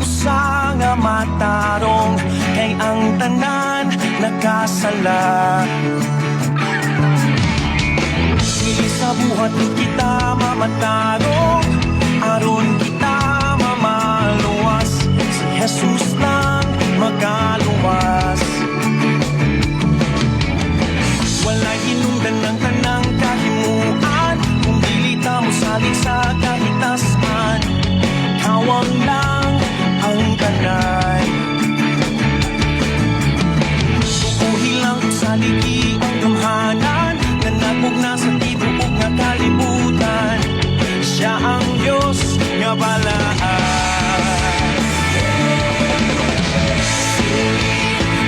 usa nga matarong kay ang tanan nakasala. Dili sa buhat kita mamatarong aron kita mamaluwas. Si Jesus lang magaluwas. Walay hinungdan ng tanang kahimuan kung dili ta mosalig sa kahitasan. Kawang lang ang tanan. Tukuhi lang sa ligi ang gamhanan na nagmugna sa tibuok nga kalibutan. Siya ang Diyos nga balaan.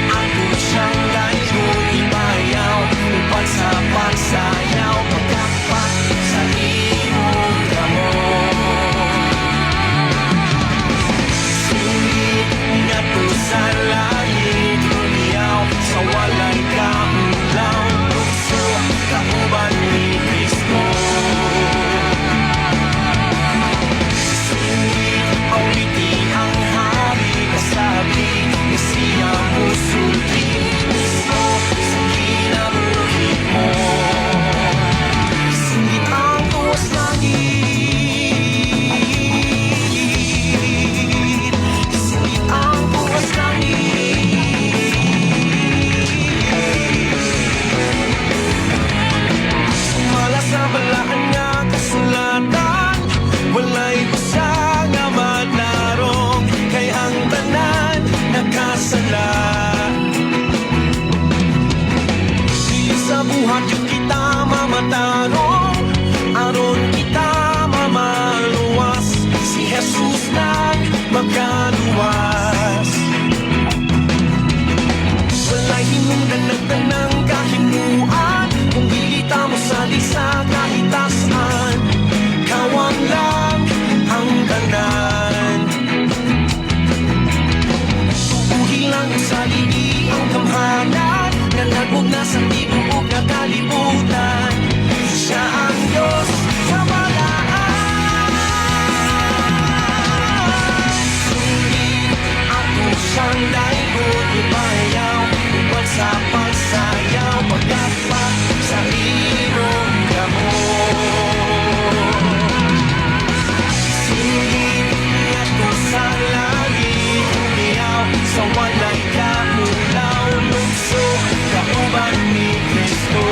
Ako siyang layong ibayaw upang sa pagsayaw pagkapat sa imong damo. Sulit nga to sa langit umiyaw sa walay kaulaw lukso kauban ni Kristo. Sulit awitin ang hari kasabi ni siya musulti gusto sa kinabuhi mo. Singit ang tuwas langit, singit ang tuwas langit. Sumala sa balaan nga kasulatan, walay usa nga matarong kay ang tanan nakasala. Dili sa buhat yung kita mamatarong aron kita mamaluwas. Si Jesus lang magaluwas. Walay hinungdan ng tanang kahimuan kung dili ta mosalig sa kahitasan. Kawang lang ang tanan. Tukuhi lang sa ligi ang gamhanan na nagmugna sa tibuok nga kalibutan. Siya ang Diyos sa balaan. Sulit ako siyang layong ibayaw upang sa pagsayaw pagkapat sa imong damo. Sulit ako sa langit umiyaw sa walay kaulaw lukso kauban ni Kristo.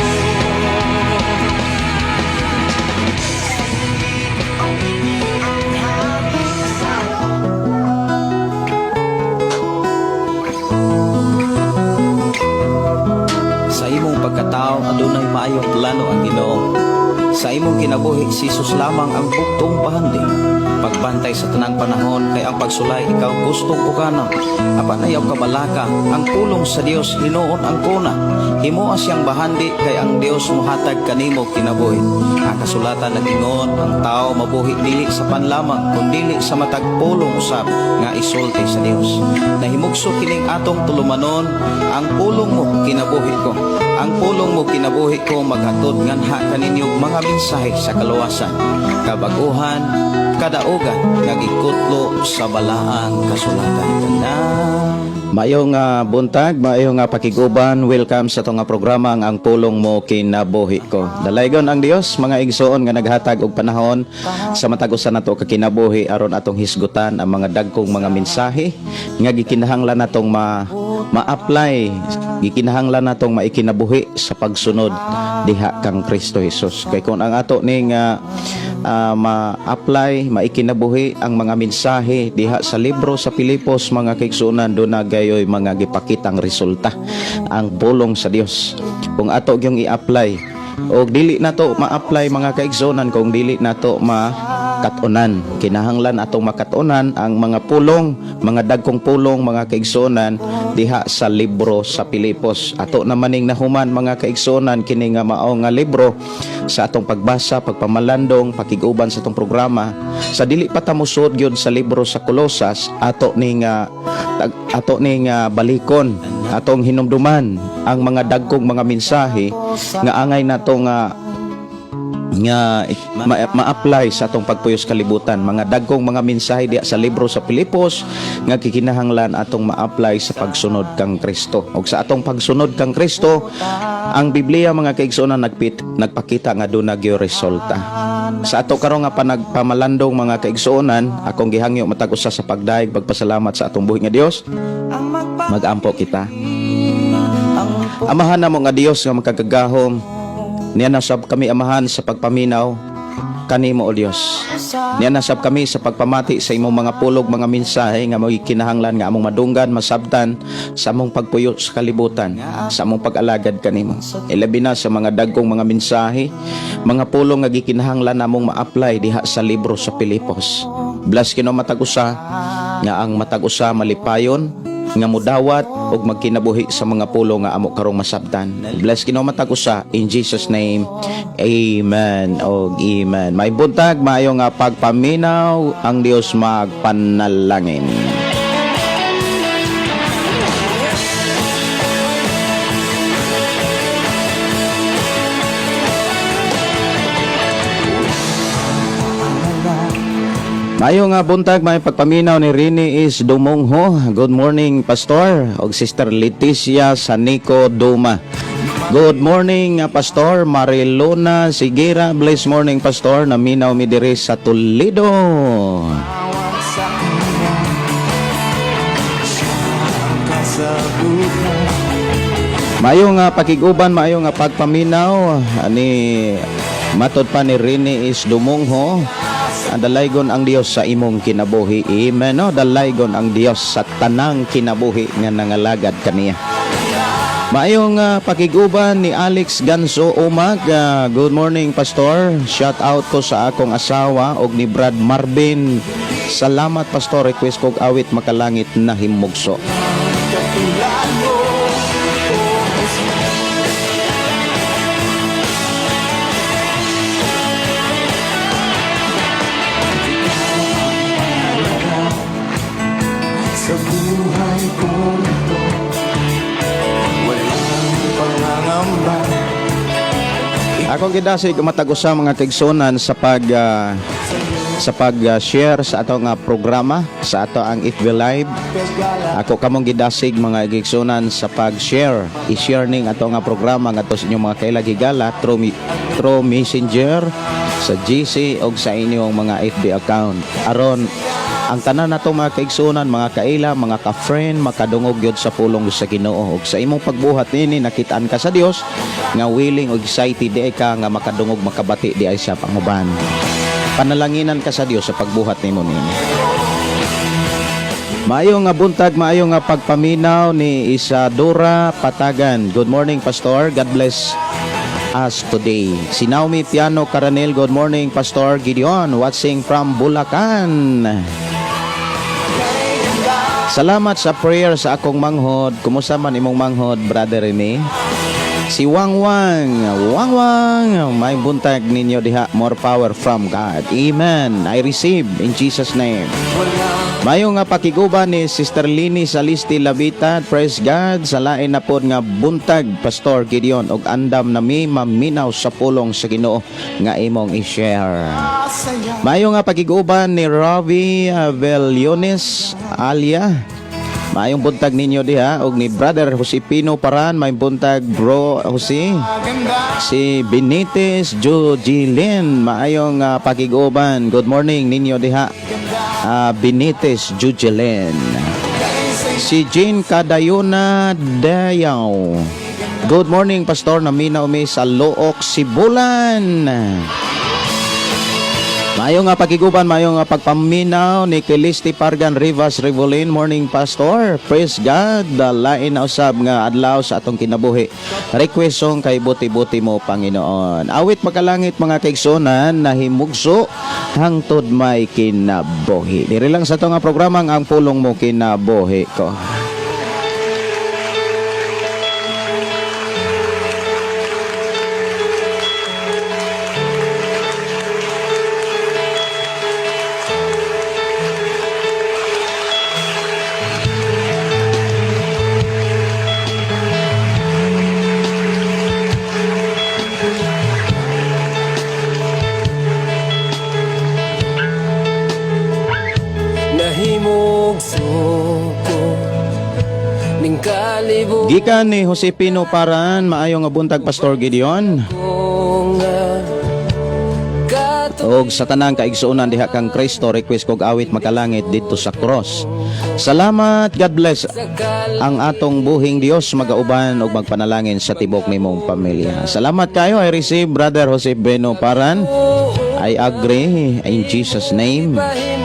Sa imong pagkatao adunay maayong plano ang Ginoo. Sa imong kinabuhi si Jesus lamang ang buktong pahandi. Pagbantay sa tanang panahon kay ang pagsulay ikaw gustong uganon. Apan ayaw kabalaka ang pulong sa Dios hinuon ang kuna. Himuha siyang bahandi kay ang Dios mohatag kanimo kinabuhi. Ang kasulatan nagingon ang tao mabuhi dili sa panlamang kundi sa matag pulong usab nga isulti sa Dios. Nahimugso kining atong tulumanon ang pulong mo kinabuhi ko. Ang pulong mo kinabuhi ko maghatod nganha kaninyong mga mensahe sa kaluwasan, kabaguhan, kadaugan nga gikutlo sa balaang kasulatan. Mayong buntag, mayong pakiguban, welcome sa itong programa ang pulong mo kinabuhi ko. Dalaygon ang Dios mga igsoon nga naghatag og panahon sa matag-usa nato ka kinabuhi aron atong hisgutan ang mga dagkong mga mensahe nga gikinahanglan natong ma-apply, gikinahanglan natong maikinabuhi sa pagsunod diha kang Kristo Jesus. Kay kung ang ato ning ma-apply, maikinabuhi ang mga mensahe diha sa libro sa Pilipos mga kaigsuonan, do na gayoy mga gipakitang resulta ang pulong sa Dios. Kung ato gyung i-apply o dili nato ma-apply mga kaigsuonan, kung dili nato katunan, kinahanglan atong makatunan ang mga pulong, mga dagkong pulong mga kaigsuonan diha sa libro sa Pilipos. Ato naman ning nahuman mga kaigsuonan kini nga mao nga libro sa atong pagbasa, pagpamalandong, pakiguban sa atong programa. Sa dili pa ta musud gyud sa libro sa Kolosas, ato ning balikon, atong hinumduman ang mga dagkong mga mensahe nga angay nato nga nga ma-apply sa atong pagpuyo sa kalibutan. Mga dagkong mga mensahe diya sa libro sa Pilipos nga kikinahanglan atong ma-apply sa pagsunod kang Kristo. Og sa atong pagsunod kang Kristo, ang Biblia mga kaigsuonan nagpakita nga doon nagyo resulta. Sa ato karon nga panagpamalandong mga kaigsuonan, akong gihangyo matag usa sa pagdaig pagpasalamat sa atong buhi nga Dios. Magampo kita. Amahan namo nga Dios nga makagagahom. Niya nasab kami amahan sa pagpaminaw kanimo o Dios. Niya nasab kami sa pagpamati sa imong mga pulog mga mensahe nga mo'y kinahanglan nga among madunggan, masabtan sa among pagpuyo sa kalibutan, sa among pag-alagad kanimo. Ilabi na sa mga dagkong mga mensahe, mga pulong nga gikinahanglan namong ma-apply diha sa libro sa Pilipos. Bless kino matag-usa nga ang matag-usa malipayon nga mudawat og magkinabuhi sa mga pulo nga amo karong masabtan. Bless kino matag-usa in Jesus name. Amen og amen. May buntag maayo nga pagpaminaw ang Dios magpanalangin. Mayo nga buntag may pagpaminaw ni Rini is Dumongho. Good morning Pastor og Sister Leticia Sanico Duma. Good morning Pastor Marilona Sigira. Bless morning Pastor. Naminaw mi diri sa Toledo. Mayo nga pakiguban, mayo nga pagpaminaw ani matod pa ni Rini is Dumongho. Dalaygon ang Dios sa imong kinabuhi. Amen. No? Dalaygon ang Dios sa tanang kinabuhi nga nangalagad kaniya. Maayong pakiguban ni Alex Ganso Umag. Good morning Pastor. Shout out ko sa akong asawa og ni Brad Marvin. Salamat Pastor. Request kog awit makalangit na himugso. Sa buhay ko ito, walang pangangamba. Akong gidasig matag-usa mga kaigsuonan sa pag-share sa ato nga programa sa ato ang FB Live. Ako kamong gidasig mga kaigsuonan sa pag-share, i-share ning ato nga programa ngadto sa inyong mga kailagigala through Messenger sa GC og sa inyong mga FB account. Aron ang tanan nato mga kaigsuonan, mga kaila, mga ka-friend, makadungog yun sa pulong sa Ginoo. Og sa imong pagbuhat nini nakitaan ka sa Dios nga willing og excited di ka nga makadungog makabati di ay sa panguban. Panalanginan ka sa Dios sa pagbuhat nimo nini. Maayo nga buntag, maayo nga pagpaminaw ni Isadora Patagan. Good morning Pastor. God bless us today. Si Naomi Piano Caranel. Good morning Pastor Gideon, watching from Bulacan. Salamat sa prayer sa akong manghod. Kumusta man imong manghod, Brother Rene? Si Wangwang, may buntag ninyo diha, more power from God. Amen. I receive in Jesus name. Mayo nga pakiguban ni Sister Lini Salisti Labita. Praise God. Sa lain na pod nga buntag, Pastor Gideon, og andam nami maminaw sa pulong sa Ginoo nga imong i-share. Mayo nga pakiguban ni Ravi Veliones Alia. Maayong buntag ninyo diha og ni Brother Jose Pino Paran, may buntag Bro Jose. Si Benitez Jojilin, maayong pakiguban. Good morning ninyo diha. Benitez Jojilin. Si Jean Cadayona Dayaw. Good morning Pastor, naminaw mi sa Look, Sibulan. Mayo nga pakiguban, mayo nga pagpaminaw ni Kilisti Pargan Rivas Revolin. Morning Pastor. Praise God. Lain na usab nga adlaw sa atong kinabuhi. Request song kay buti-buti mo Panginoon. Awit makalangit mga kaigsunan na himugso hangtod may kinabuhi. Diri lang sa atong nga programa ang pulong mo kinabuhi ko. kalibutan Gikan ni Josepino Paran, maayong nga buntag Pastor Gideon. Og sa tanang kaigsuonan diha kang Kristo, request kog awit makalangit dito sa cross. Salamat, God bless ang atong buhing Dios magauban og magpanalangin sa tibok nimong pamilya. Salamat kayo. I receive Brother Josepino Paran. I agree in Jesus name.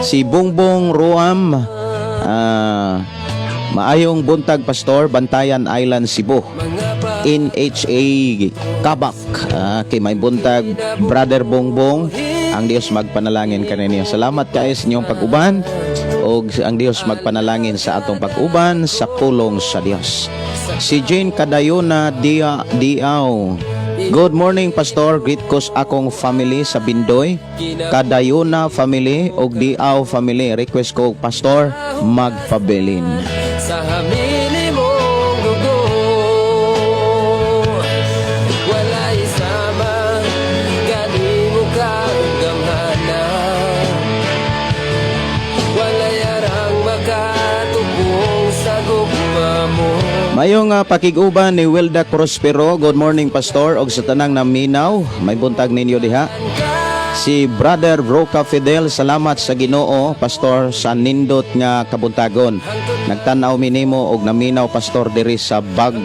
Si Bongbong Ruam, maayong buntag Pastor, Bantayan Island, Cebu. NHA Kabak, kay may buntag Brother Bongbong, ang Dios magpanalangin kaninyo. Salamat kayo sa inyong pag-uban o ang Dios magpanalangin sa atong pag-uban sa pulong sa Dios. Si Jane Cadayona Diao, good morning Pastor, greet ko sa akong family sa Bindoy, Cadayona family o Diao family. Request ko Pastor magpabilin. sa hamili mong dugo, wala isama gani mo kang gamhana, wala yarang makatubong sa gugma mo. Mayong pakiguban ni Wilda Prospero. Good morning Pastor og sa tanang naminaw, may buntag ninyo diha. Si Brother Broca Fidel, salamat sa Ginoo Pastor sa nindot nga kabuntagon. Nagtanaw minimo og naminaw Pastor diri sa bag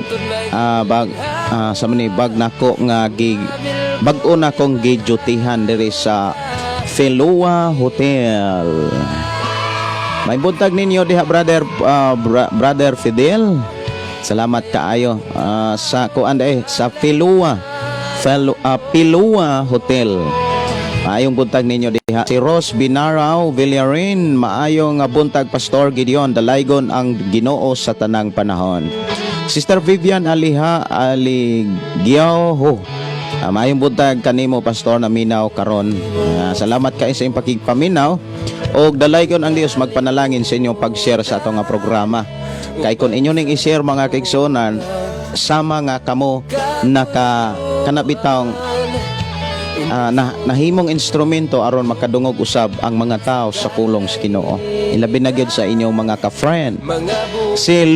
nako nga bag-o na kong gijutihan diri sa Felua Hotel. May buntag ninyo diha Brother Fidel. Salamat kaayo sa sa Felua Hotel. Maayong buntag ninyo diha. Si Rose Binarao Villarin, maayong buntag Pastor Gideon, dalaygon ang Ginoo sa tanang panahon. Sister Vivian Aligiao, maayong buntag kanimo Pastor na minaw karon. Salamat kayo sa inyong pakigpaminaw og dalaygon ang Dios magpanalangin sa inyong pag-share sa atong programa. Kay kun inyo ning i-share mga kaigsuonan, sama nga kamo kanabitang nahimong instrumento aron makadungog usab ang mga tao sa pulong sa Ginoo. Ilabi na gyud sa inyong mga ka-friend. Si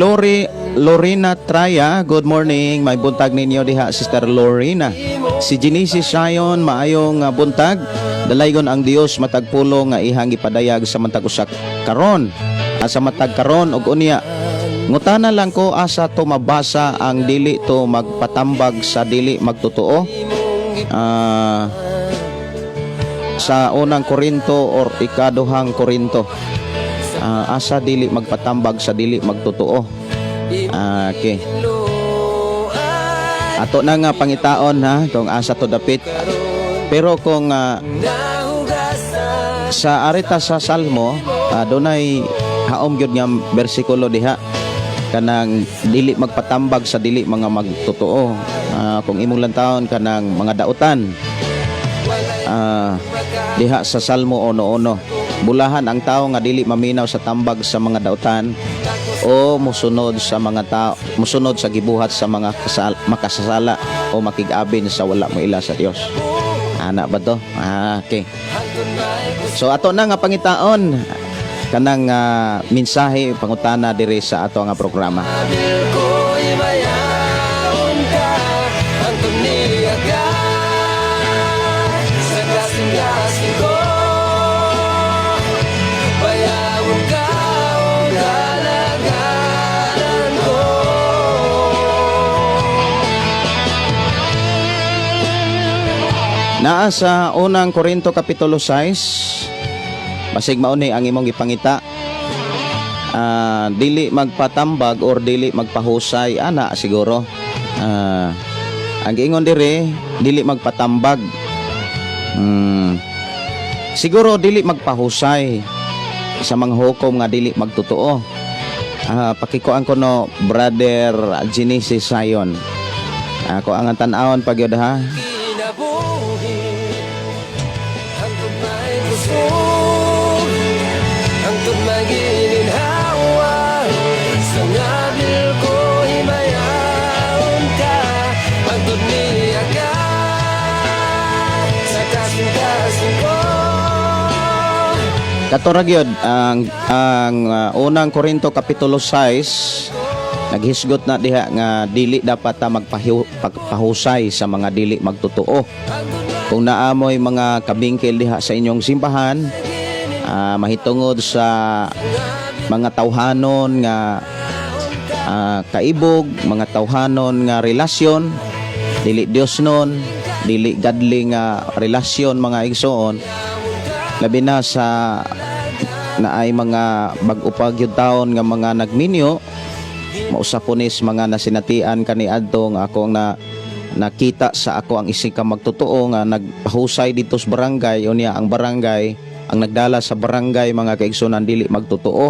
Lorena Traya, good morning. May buntag ninyo diha Sister Lorena. Si Genesis Sion, maayong buntag. Dalaygon ang Dios matag pulong nga ihang ipadayag sa matag usa karon. Sa matag karon og unya. Ngutana lang ko asa to mabasa ang dili to magpatambag sa dili magtotoo. Sa unang Korinto or ikaduhang Korinto, asa dili magpatambag sa dili magtotoo. Okay. Ato na nga pangitaon ha kung asa to dapit. Pero kung sa arita sa Salmo, dunay haom gyud nga bersikulo diha kanang dili magpatambag sa dili mga magtotoo. Kung imong lantawon kanang mga dautan, diha sa Salmo 1:1, bulahan ang tao nga dili maminaw sa tambag sa mga dautan o musunod sa mga tao, musunod sa gibuhat sa mga makasasala o makig-abin sa wala mo ila sa Dios. Ana ba to? Okay. So ato na nga pangitaon kanang mensahe pangutana diri sa ato nga programa. Naa sa unang Korinto kapitulo 6, basig mauni ang imong gipangita, dili magpatambag or dili magpahusay, ana siguro. Ang giingon dire dili magpatambag, siguro dili magpahusay sa mga hukom nga dili magtotoo. Pakikuan ko no Brother Genesis Sion, ako ang tan-awon pagyud ha. Hangtod magininhawa sa ngabil ko himayaon ka, hangtod niya ka sa kasing-kasing ko. Katorag yun ang unang Korinto kapitulo 6 Naghisgot na diha nga dili dapat ta magpahusay sa mga dili magtotoo. Kung naamoy mga kabingkil diha sa inyong simbahan, mahitungod sa mga tawhanon nga kaibog, mga tawhanon nga relasyon, dili Dios nun, dili godly nga relasyon mga igsoon, labi na sa naay mga bag-upag yung taon nga mga nagminyo, mausaponis mga nasinatian kaniadto nga ako nga nakita sa ako ang isig ka magtotoo nga nagpahusay dito sa barangay, unya ang barangay ang nagdala sa barangay mga kaigsunan dili magtotoo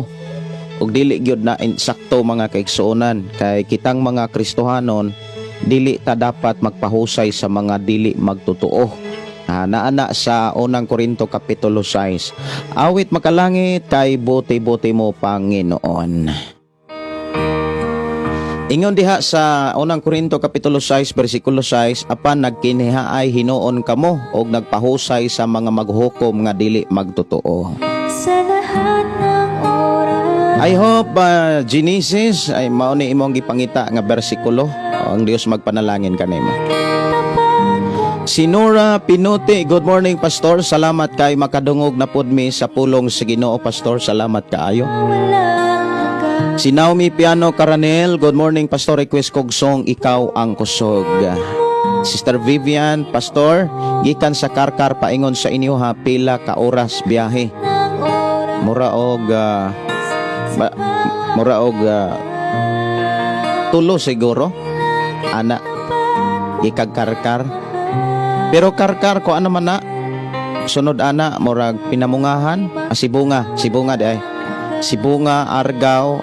ug dili gyud na insakto mga kaigsunan kay kitang mga Kristohanon dili ta dapat magpahusay sa mga dili magtotoo. Naana sa unang Korinto kapitulo 6. Awit makalangit kay buti-buti mo Panginoon. Ingon diha sa unang Korinto kapitulo 6 bersikulo 6, apan nagkinihaay hinuon kamo og nagpahusay sa mga maghukom nga dili magtotoo. Sa lahat ng oras. I hope Genesis ay mao ni imong gipangita nga bersikulo. Ang Dios magpanalangin kanimo. Si Nora Pinuti, good morning Pastor. Salamat kay makadungog na pud mi sa pulong sa Ginoo Pastor. Salamat kaayo. Si Naomi Piano Caranel, good morning Pastor, request kog song Ikaw ang Kusog. Sister Vivian, Pastor, gikan sa Karkar paingon sa inyo ha, pila ka oras biyahe. Mura og tulo siguro. Ana, gikag Karkar. Pero Karkar ko ano man na, sunod ana, murag pinamungahan, Sibunga di ay. Sibunga, Argao,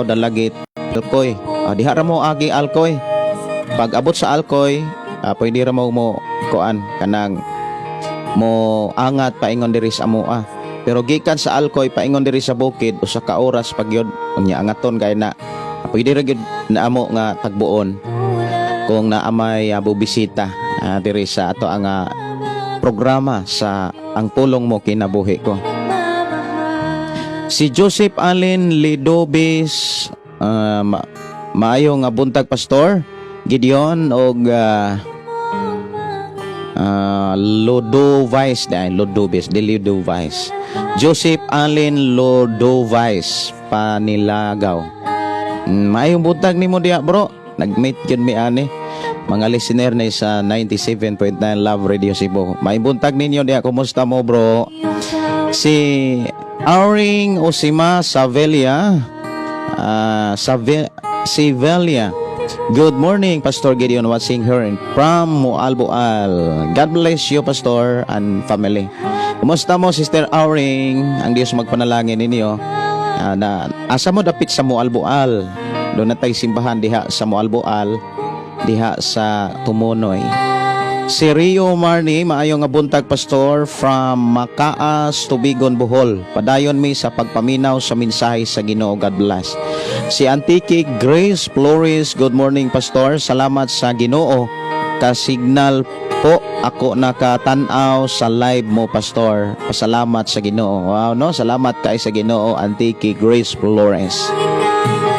Dalagit, Alcoy. Diha ra mo agi Alcoy. Pag abot sa Alcoy, pwede ra mo kuan kanang mo angat paingon diri sa amoa. Pero gikan sa Alcoy paingon diri sa bukid usa ka oras pag yun unya angaton kay na pwede ra gyud na amo nga tagbuon kung naamay bubisita diri sa ato ang programa sa ang pulong mo kinabuhi ko. Si Joseph Allen Lidobis, maayong buntag Pastor Gideon og Ludovais Joseph Allen Ludovais Panilagaw. Maayong buntag nimo diha bro. Nag-meet gyud mi ani mga listener na sa 97.9 Love Radio Cebu. Maayong buntag ninyo diha. Kumusta mo bro? Si Auring Osima Savelia Sivelia. Good morning Pastor Gideon, watching her from Mualboal. God bless you Pastor and family. Kumusta mo Sister Auring? Ang Diyos magpanalangin ninyo na asa mo dapit sa Mualboal. Doon na tayo simbahan diha sa Mualboal, diha sa Tumunoy. Si Rio Marni, maayong buntag Pastor from Makaas, Tubigon, Bohol. Padayon mi sa pagpaminaw sa mensahe sa Ginoo. God bless. Si Antique Grace Flores, good morning Pastor. Salamat sa Ginoo. Ka-signal po ako nakatanaw sa live mo Pastor. Pasalamat sa Ginoo. Wow no, salamat kay sa Ginoo Antique Grace Flores.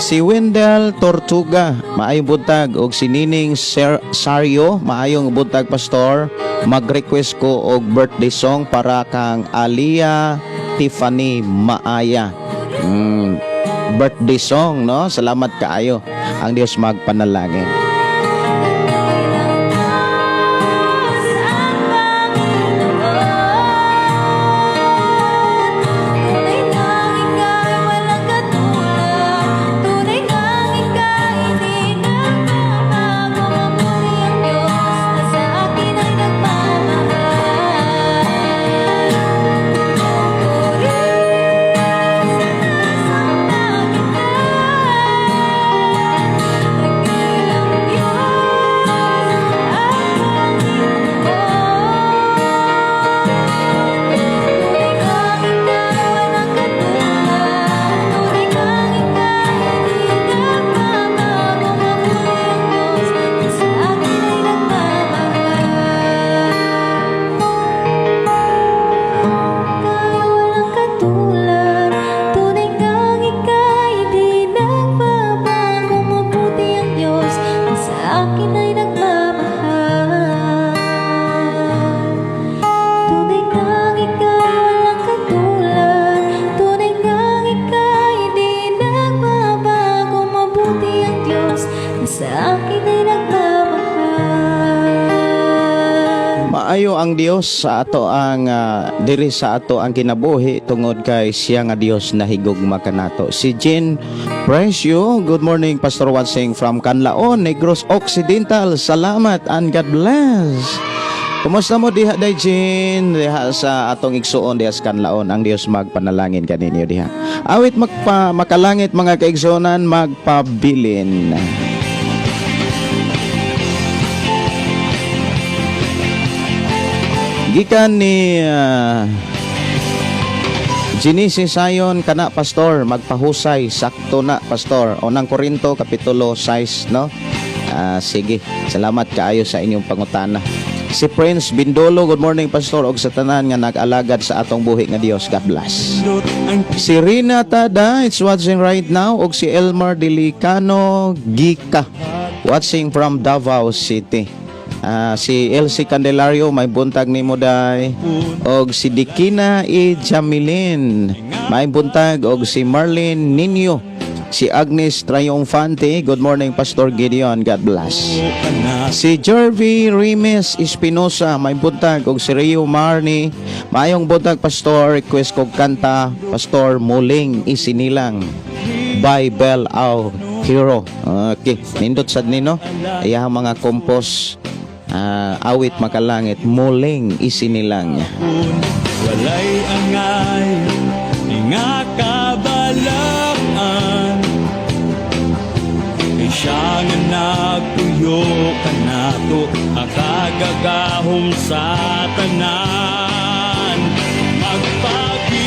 Si Wendell Tortuga, maayong buntag. Og si Nining Sario, maayong buntag Pastor. Mag-request ko og birthday song para kang Alia Tiffany Maaya. Birthday song, no? Salamat kaayo. Ang Diyos magpanalangin. ang Dios sa ato ang diri sa ato ang kinabuhi tungod kay siya nga Dios na higugma kanato. Si Jean Precio, good morning Pastor Watsing from Canlaon, Negros Occidental. Salamat and God bless. Kumusta mo diha day Jean? Diha sa atong igsuon diha sa Canlaon, ang Dios magpanalangin kaninyo diha. Awit makalangit mga kaigsuonan, magpabilin. Gikan ni Genesis sayon kana pastor, magpahusay sakto na pastor. Unang Korinto kapitulo 6 no. Sige, salamat kaayo sa inyong pangutana. Si Prince Bindolo, good morning pastor og sa tanan nga nag-alagad sa atong buhi nga Dios. God bless. Si Rina Tada, it's watching right now, og si Elmar Delicano Gika, watching from Davao City. Si Elsie Candelario, may buntag ni Moday. Og si Dikina E. Jamilin, may buntag. Og si Marlene Nino. Si Agnes Triumphante, good morning Pastor Gideon, God bless. Si Jervy Rimes Espinosa, may buntag. Og si Rio Marni, mayong buntag Pastor, request kog kanta Pastor Muling Isinilang by Bell Au Hero. Okay, nindot sad nino ayah mga kompos. Awit makalangit, muling isinilang niya. Walay angay, nga kabalaan. Kay siya nga nagtuyo kanato, akagagahom sa tanan. Magpagilin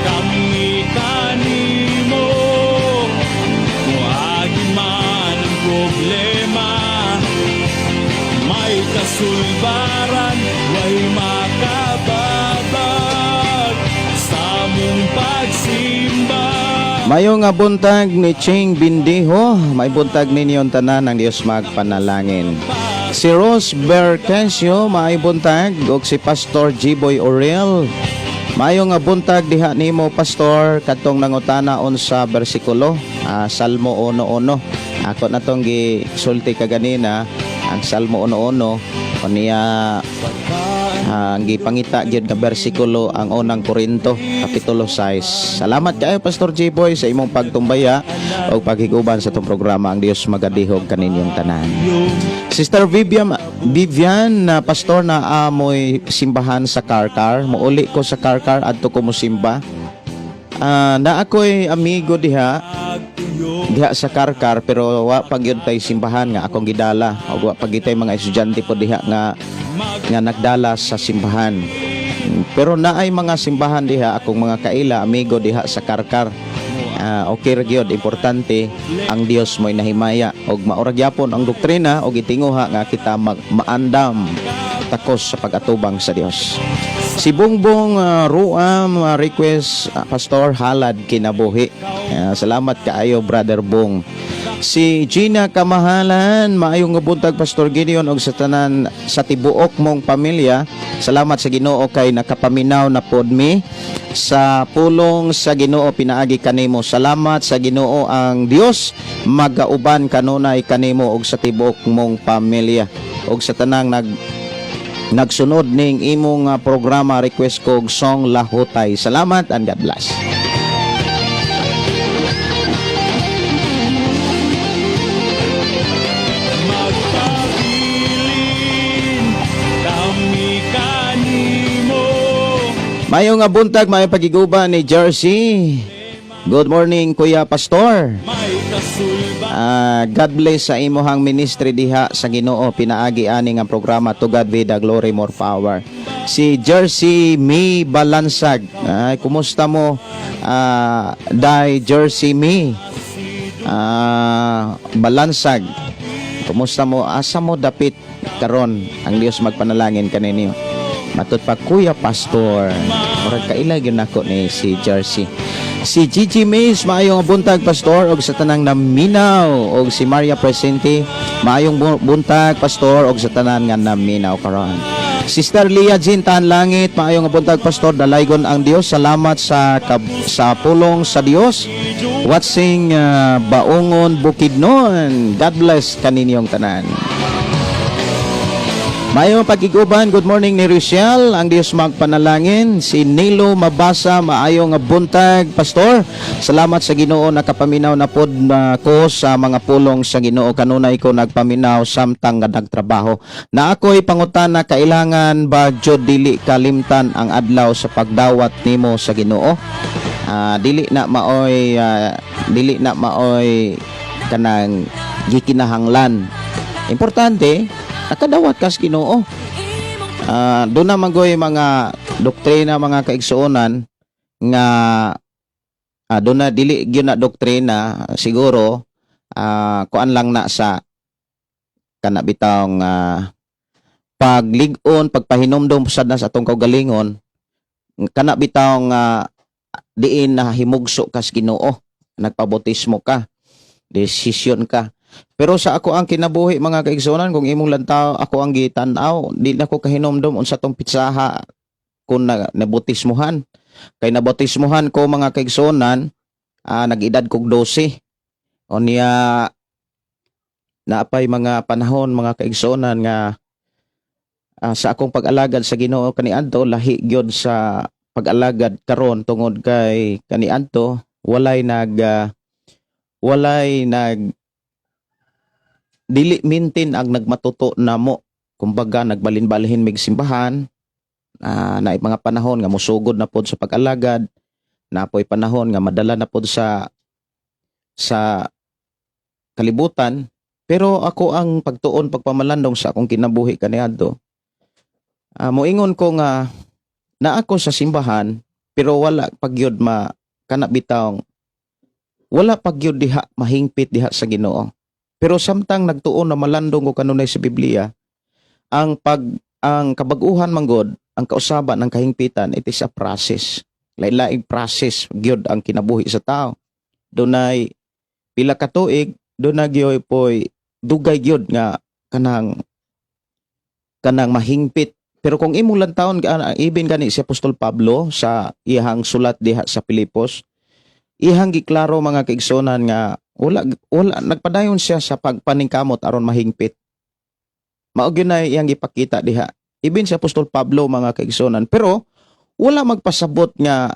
kami kanimo, muagi man ang problema. May kasulbaran, way makababag sa mong pagsimba. Mayong buntag ni Ching Bindiho, may buntag ninyon tanan ng Dios magpanalangin. Si Rose Bercasio, may buntag. Og si Pastor G-Boy Orel, mayong buntag diha nimo Pastor, katong nangutana sa bersikulo, Salmo 1:1. Ako na tong gisulti kaganina, ang Salmo 1:1 kaniya ang gipangita gyud nga bersikulo ang unang Korinto kapitulo 6. Salamat kayo Pastor J-Boy sa imong pagtumbaya o paghiguban sa itong programa. Ang Dios magadihog kaninyong tanan. Sister Vivian na pastor na amoy simbahan sa Karkar. Muuli ko sa Karkar adto ko mosimba. Na ako'y amigo diha sa Karkar, pero wa pagyud tay simbahan nga akong gidala, o wa pagitay mga estudyante po diha nga nagdala sa simbahan. Pero naay mga simbahan diha akong mga kaila amigo diha sa Karkar. Okay ra gyud, importante ang Dios mo'y nahimaya og maura gyapon ang doktrina og itinguha nga kita maandam takos sa pag-atubang sa Dios. Si Bongbong Ruam request Pastor halad kinabuhi. Salamat kaayo Brother Bong. Si Gina Kamahalan, maayong buntag Pastor Gideon og sa tanan sa tibuok mong pamilya. Salamat sa Ginoo kay nakapaminaw na pod mi sa pulong sa Ginoo pinaagi kanimo. Salamat sa Ginoo ang Dios magauban kanunay kanimo og sa tibuok mong pamilya og sa tanang nagsunod ning imong programa. Request kog song Lahutay. Salamat and God bless. Mayong buntag, mayong pagiguban ni Jersey. Good morning Kuya Pastor. God bless sa imuhang ministry diha sa Ginoo pinaagi ani nga programa To God Be the Glory More Power. Si Jersey Mi Balansag, kumusta mo Dai Jersey Mi Balansag, kumusta mo, asa mo dapit karon? Ang Dios magpanalangin kaninyo. Matut pa Kuya Pastor, murag kailag yun ako ni si Jersey. Si Gigi Mays, maayong buntag Pastor og sa tanang naminaw. Og si Maria Presente, maayong buntag Pastor og sa tanan nga naminaw karon. Sister Leah Jintan Langit, maayong buntag Pastor, dalaygon ang Dios. Salamat sa pulong sa Dios. Watching Baungon Bukidnon. God bless kaninyong tanan. Mayong pagiguban, good morning ni Richelle. Ang Diyos magpanalangin. Si Nilo Mabasa, maayong buntag, Pastor. Salamat sa Ginoo, nakapaminaw na pod na ko sa mga pulong sa Ginoo. Kanunay ko nagpaminaw samtang nga nagtrabaho. Na ako'y pangutana, kailangan ba jud dili kalimtan ang adlaw sa pagdawat nimo sa Ginoo? Dili na maoy kanang gikinahanglan. Importante, nakadawat kas Ginoo. Doon na magoy mga doktrina, mga kaigsuonan nga doon na dili gyud na doktrina siguro kuan lang na sa kana bitawng paglig-on, pagpahinomdom sad na sa atong kaugalingon, kana bitawng diin na himugso kas Ginoo, nagpabotismo ka, desisyon ka. Pero sa ako ang kinabuhi, mga kaigsuonan, kung imong lantaw ako ang gitan-aw, di na ko kahinomdom unsa tong pitsaha kung nabotismuhan. Kay nabotismuhan ko, mga kaigsuonan, nag-edad kog 12. O niya naapay mga panahon, mga kaigsuonan, nga sa akong pag-alagad sa Ginoo kaniadto, lahi gyud sa pag-alagad karon tungod kay kaniadto walay dili mintin ang nagmatuto namo. Kumbaga nagbalin-balhin mig simbahan, na mga panahon nga musugod na pod sa pag-alagad, na po'y panahon nga madala na pod sa kalibutan. Pero ako ang pagtuon, pagpamalandong sa akong kinabuhi kaniadto, moingon ko nga na ako sa simbahan pero wala pagyud kana bitawng wala pagyud diha mahingpit diha sa Ginoo. Pero samtang nagtuon na malandong ko kanunay sa Biblia, ang kabag-uhan manggod, ang kausaban ng kahingpitan, it is a process. Lain-laing process gyud ang kinabuhi sa tao. Dunay pila ka tuig, dunay gyud poy dugay gyud nga kanang mahingpit. Pero kung imong lantawon ibin gani si Apostol Pablo sa iyang sulat diha sa Pilipos, ihang giklaro, mga kaigsonan, nga wala nagpadayon siya sa pagpaningkamot aron mahingpit. Mao gyud na iyang gipakita diha. Ibin si Apostol Pablo, mga kaigsonan, pero wala magpasabot nga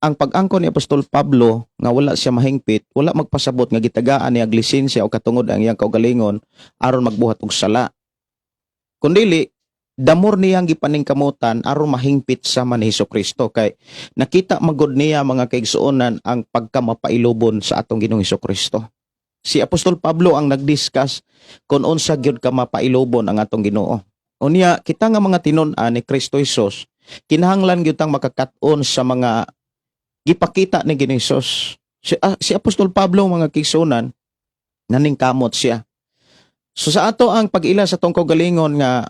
ang pag-angkon ni Apostol Pablo nga wala siya mahingpit, wala magpasabot nga gitagaan niya lisensya o katungod ang iyang kaugalingon aron magbuhat og sala. Kundili damor niyang gipaningkamutan aron mahingpit sa man ni Hesukristo, kay nakita magod niya, mga kaigsuonan, ang pagkamapailubon sa atong Ginoong Hesukristo. Si Apostol Pablo ang nagdiscuss kung unsa gyud ka mapailubon ang atong Ginoo. Unya kita nga mga tinun-an ni Kristo Hesus, kinahanglan gyud tang makakat-on sa mga gipakita ni Ginoong Hesus. Si Apostol Pablo, mga kaigsuonan, naningkamot siya. So sa ato ang pag-ila sa tong kaugalingon nga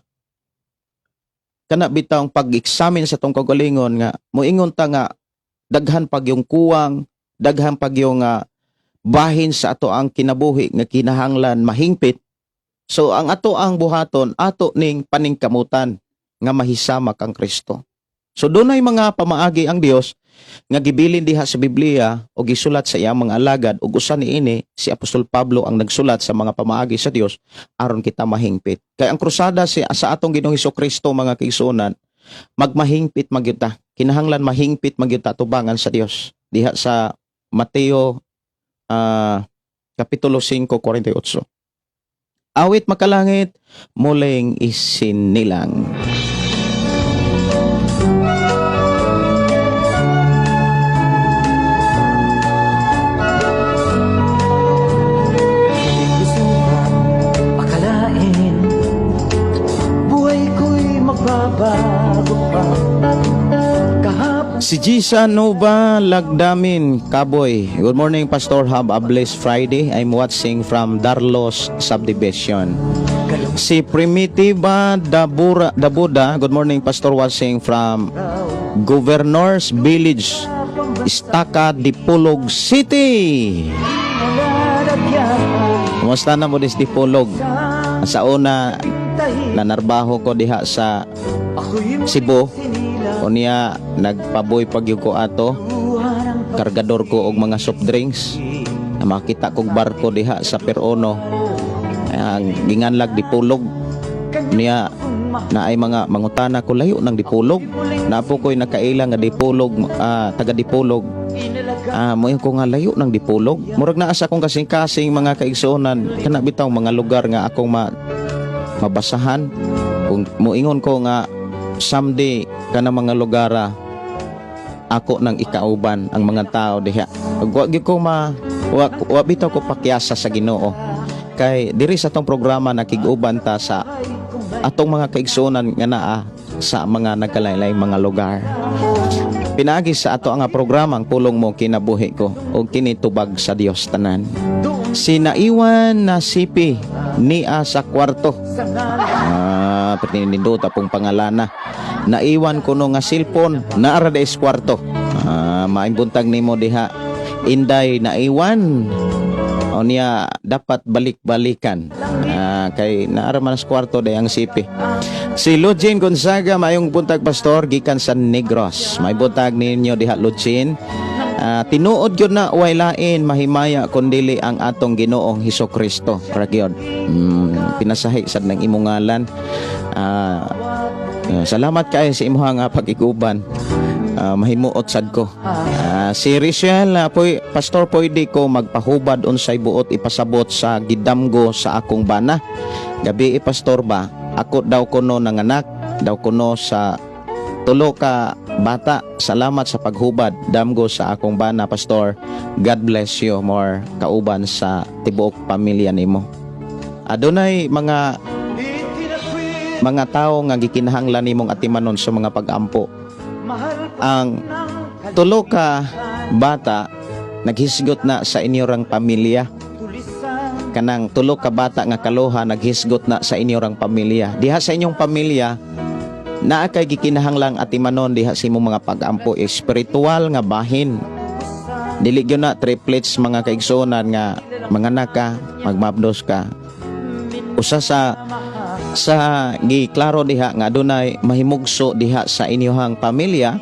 kana bitawng pag-examine sa tong kaugalingon, nga moingon ta nga daghan pag yung kuwang, daghan pag yung bahin sa ato ang kinabuhi nga kinahanglan mahingpit. So ang ato ang buhaton, ato ning paningkamutan nga mahisama kang Kristo. So dunay mga pamaagi ang Dios nga gibilin diha sa Biblia o gisulat sa iyang mga alagad, ug usa niini si Apostol Pablo ang nagsulat sa mga pamaagi sa Dios aron kita mahingpit. Kay ang krusada sa atong Ginoong Hesukristo, mga kaigsuonan, magmahingpit magyud ta. Kinahanglan mahingpit magyud ta tubangan sa Dios. Diha sa Mateo kapitulo 5:48. Awit makalangit, muling isinilang. Si Gisa Nova Lagdamin, Kaboy. Good morning, Pastor. Have a blessed Friday. I'm watching from Darlos Subdivision. Si Primitiva Dabuda. Good morning, Pastor. Watching from Governor's Village, Estaca, Dipolog City. Kumusta na mo dis Dipolog? Sa una, nanarbaho ko diha sa Cebu. O niya nagpaboy pagyug ko ato, kargador ko og mga soft drinks. Makita kog barko diha sa Perono, ang ginganlag Dipolog niya. na ay mga mangutana ko layo ng Dipolog. Napo ko'y nakailang nga Dipolog, taga Dipolog. Mo ko nga layo ng Dipolog. Murag naa sa akong kasing-kasing mga kaigsuonan kana bitaw mga lugar nga akong mabasahan. Kung moingon ko nga someday kana mga lugara ako nang ikauban ang mga tao diha. Wa ko wa bitaw ko pakyasa sa Ginoo. Kay diri sa tong programa nakig-uban ta sa atong mga kaigsuonan nga naa sa mga nagkalain-laing mga lugar. Pinaagi sa ato nga programa ang pulong mo kinabuhi ko o kinitubag sa Dios tanan. Sinaiwan na sipi niya sa kwarto. Patinindot apong pangalana. Naiwan ko no nga cellphone na ara sa kwarto. Maimbuntag nimo diha. Inday naiwan. O niya dapat balik-balikan. Kay naara man sa kwarto day ang sipi. Si Lugin Gonzaga, mayong buntag pastor gikan sa Negros. May buntag ninyo diha Lugin. Tinuod yun na way lain mahimaya kundili ang atong Ginoong Hesukristo. Ragyod. Pinasahi sad ng imong ngalan. Salamat kayo sa imuhang pag-iguban. Mahimuot sad ko. Si Rachel, pastor, pwede ko magpahubad unsay buot ipasabot sa gidamgo sa akong bana. Gabi pastor ba? Ako daw kuno nanganak, daw kuno sa tulo ka bata. Salamat sa paghubad damgo sa akong bana, pastor. God bless you more kauban sa tibuok pamilya nimo. Adunay mga tao nga gikinahanglan nimong atimanon sa mga pag-ampo. Ang tulo ka bata naghisgot na sa inyorang pamilya. Kanang tulo ka bata nga kaluha naghisgot na sa inyorang pamilya. Diha sa inyong pamilya naa kay gikinahanglang atimanon diha sa imong mga pag-ampo espiritual nga bahin. Dili gyud na triplets mga kaigsuonan nga manganak ka, magmabdos ka. Usa sa giklaro diha nga adunay mahimugso diha sa inyohang pamilya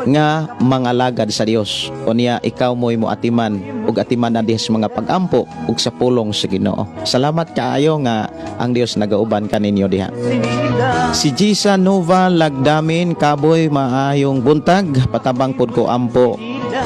nga mga lagad sa Dios. Unya ikaw mo'y mo atiman ug atiman na diha sa mga pag-ampo ug sa pulong sa Ginoo. Salamat kaayo nga ang Dios nagauban kaninyo diha. Si Gisa Nova Lagdamin, kaboy maayong buntag, patabang pud ko ampo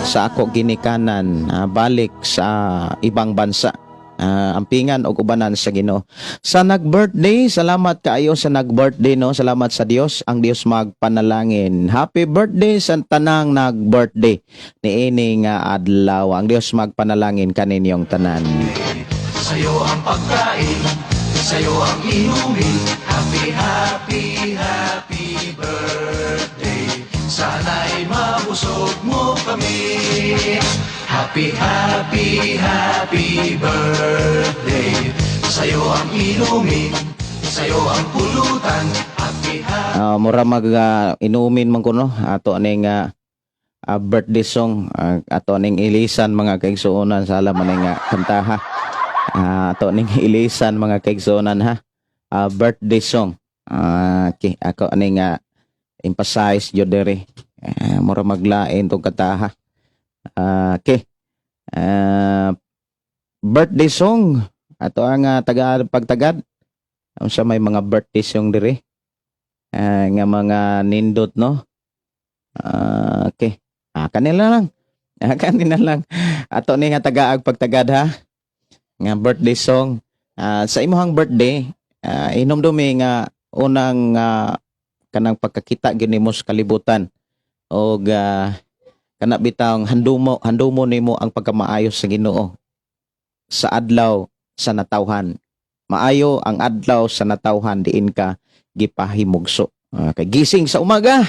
sa ako ginikanan balik sa ibang bansa. Ampingan o ubanan sa Ginoo. Sa nag-birthday, salamat kaayo sa nag-birthday, no? Salamat sa Dios, ang Dios magpanalangin. Happy birthday sa tanang nag-birthday niini nga adlaw. Ang Dios magpanalangin kaninyong tanan. Sa'yo ang pagkain, sa'yo ang inumin. Happy, happy, happy birthday. Sana'y mabusog mo kami. Happy, happy, happy birthday. Sa'yo ang inumin, sa'yo ang pulutan. Happy, happy. Mura inumin man ko, no? Ato aning birthday song. Ato aning ilisan mga kaigsuonan sa alam aning kantaha. Ato aning ilisan mga kaigsuonan ha. Birthday song. Okay, ako aning emphasize jud dere. Mura maglain tong kataha. Okay. Birthday song. Ato ang pagtagad. Unsa may mga birthday song diri. Nga mga nindot, no? Okay. Kanila lang. Kanila lang. Ato ni nga tagaag pagtagad ha. Nga birthday song. Sa imuhang birthday, inomdumi nga unang kanang pagkakita gyud nimo sa kalibutan. Og kana bitang handumo nimo ang pagkamaayos sa Ginoo sa adlaw sa natawhan. Maayo ang adlaw sa natawhan diin ka gipahimugso. Kay gising sa umaga.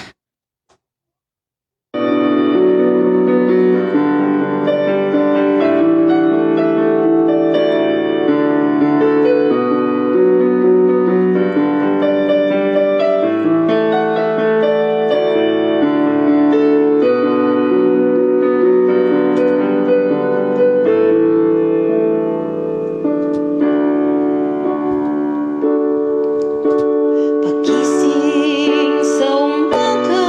Pagising sa umaga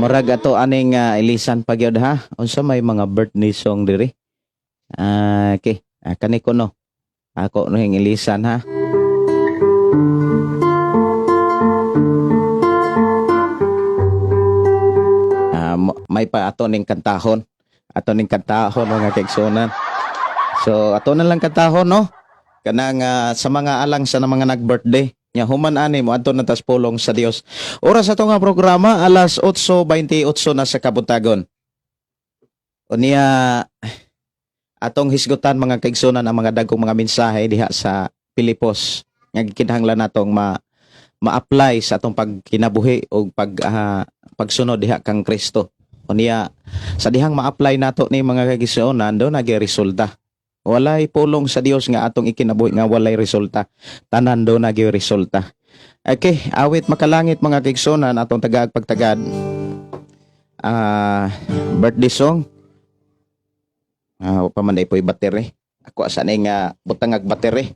Murag ato aning ilisan pagyod ha. Unsa may mga birthday song diri? Okay. Kani ko no. Ako no hing ilisan ha. May pa ato ning kantahon. Ato ning kantahon mga kaigsunan. So ato na lang kantahon no. Kanang sa mga alang sa mga nag-birthday. Nya human ani mo adto na tas pulong sa Dios. Oras ato nga programa alas 8:28 na sa kabuntagon. Unya atong hisgutan mga kaigsunan ang mga dagkong mga mensahe diha sa Pilipos nga gikinahanglan natong ma-apply sa atong pagkinabuhi o pagsunod diha kang Kristo. Unya sa dihang ma-apply nato ni mga kaigsunan do nagresulta. Walay pulong sa Dios nga atong ikinabuhi nga walay resulta. Tanan do nagay resulta. Okay, awit makalangit mga kaigsunan atong tagaagpagtagad. Birthday song. Pamanday po'y battery. Ako asa na nga butangag battery.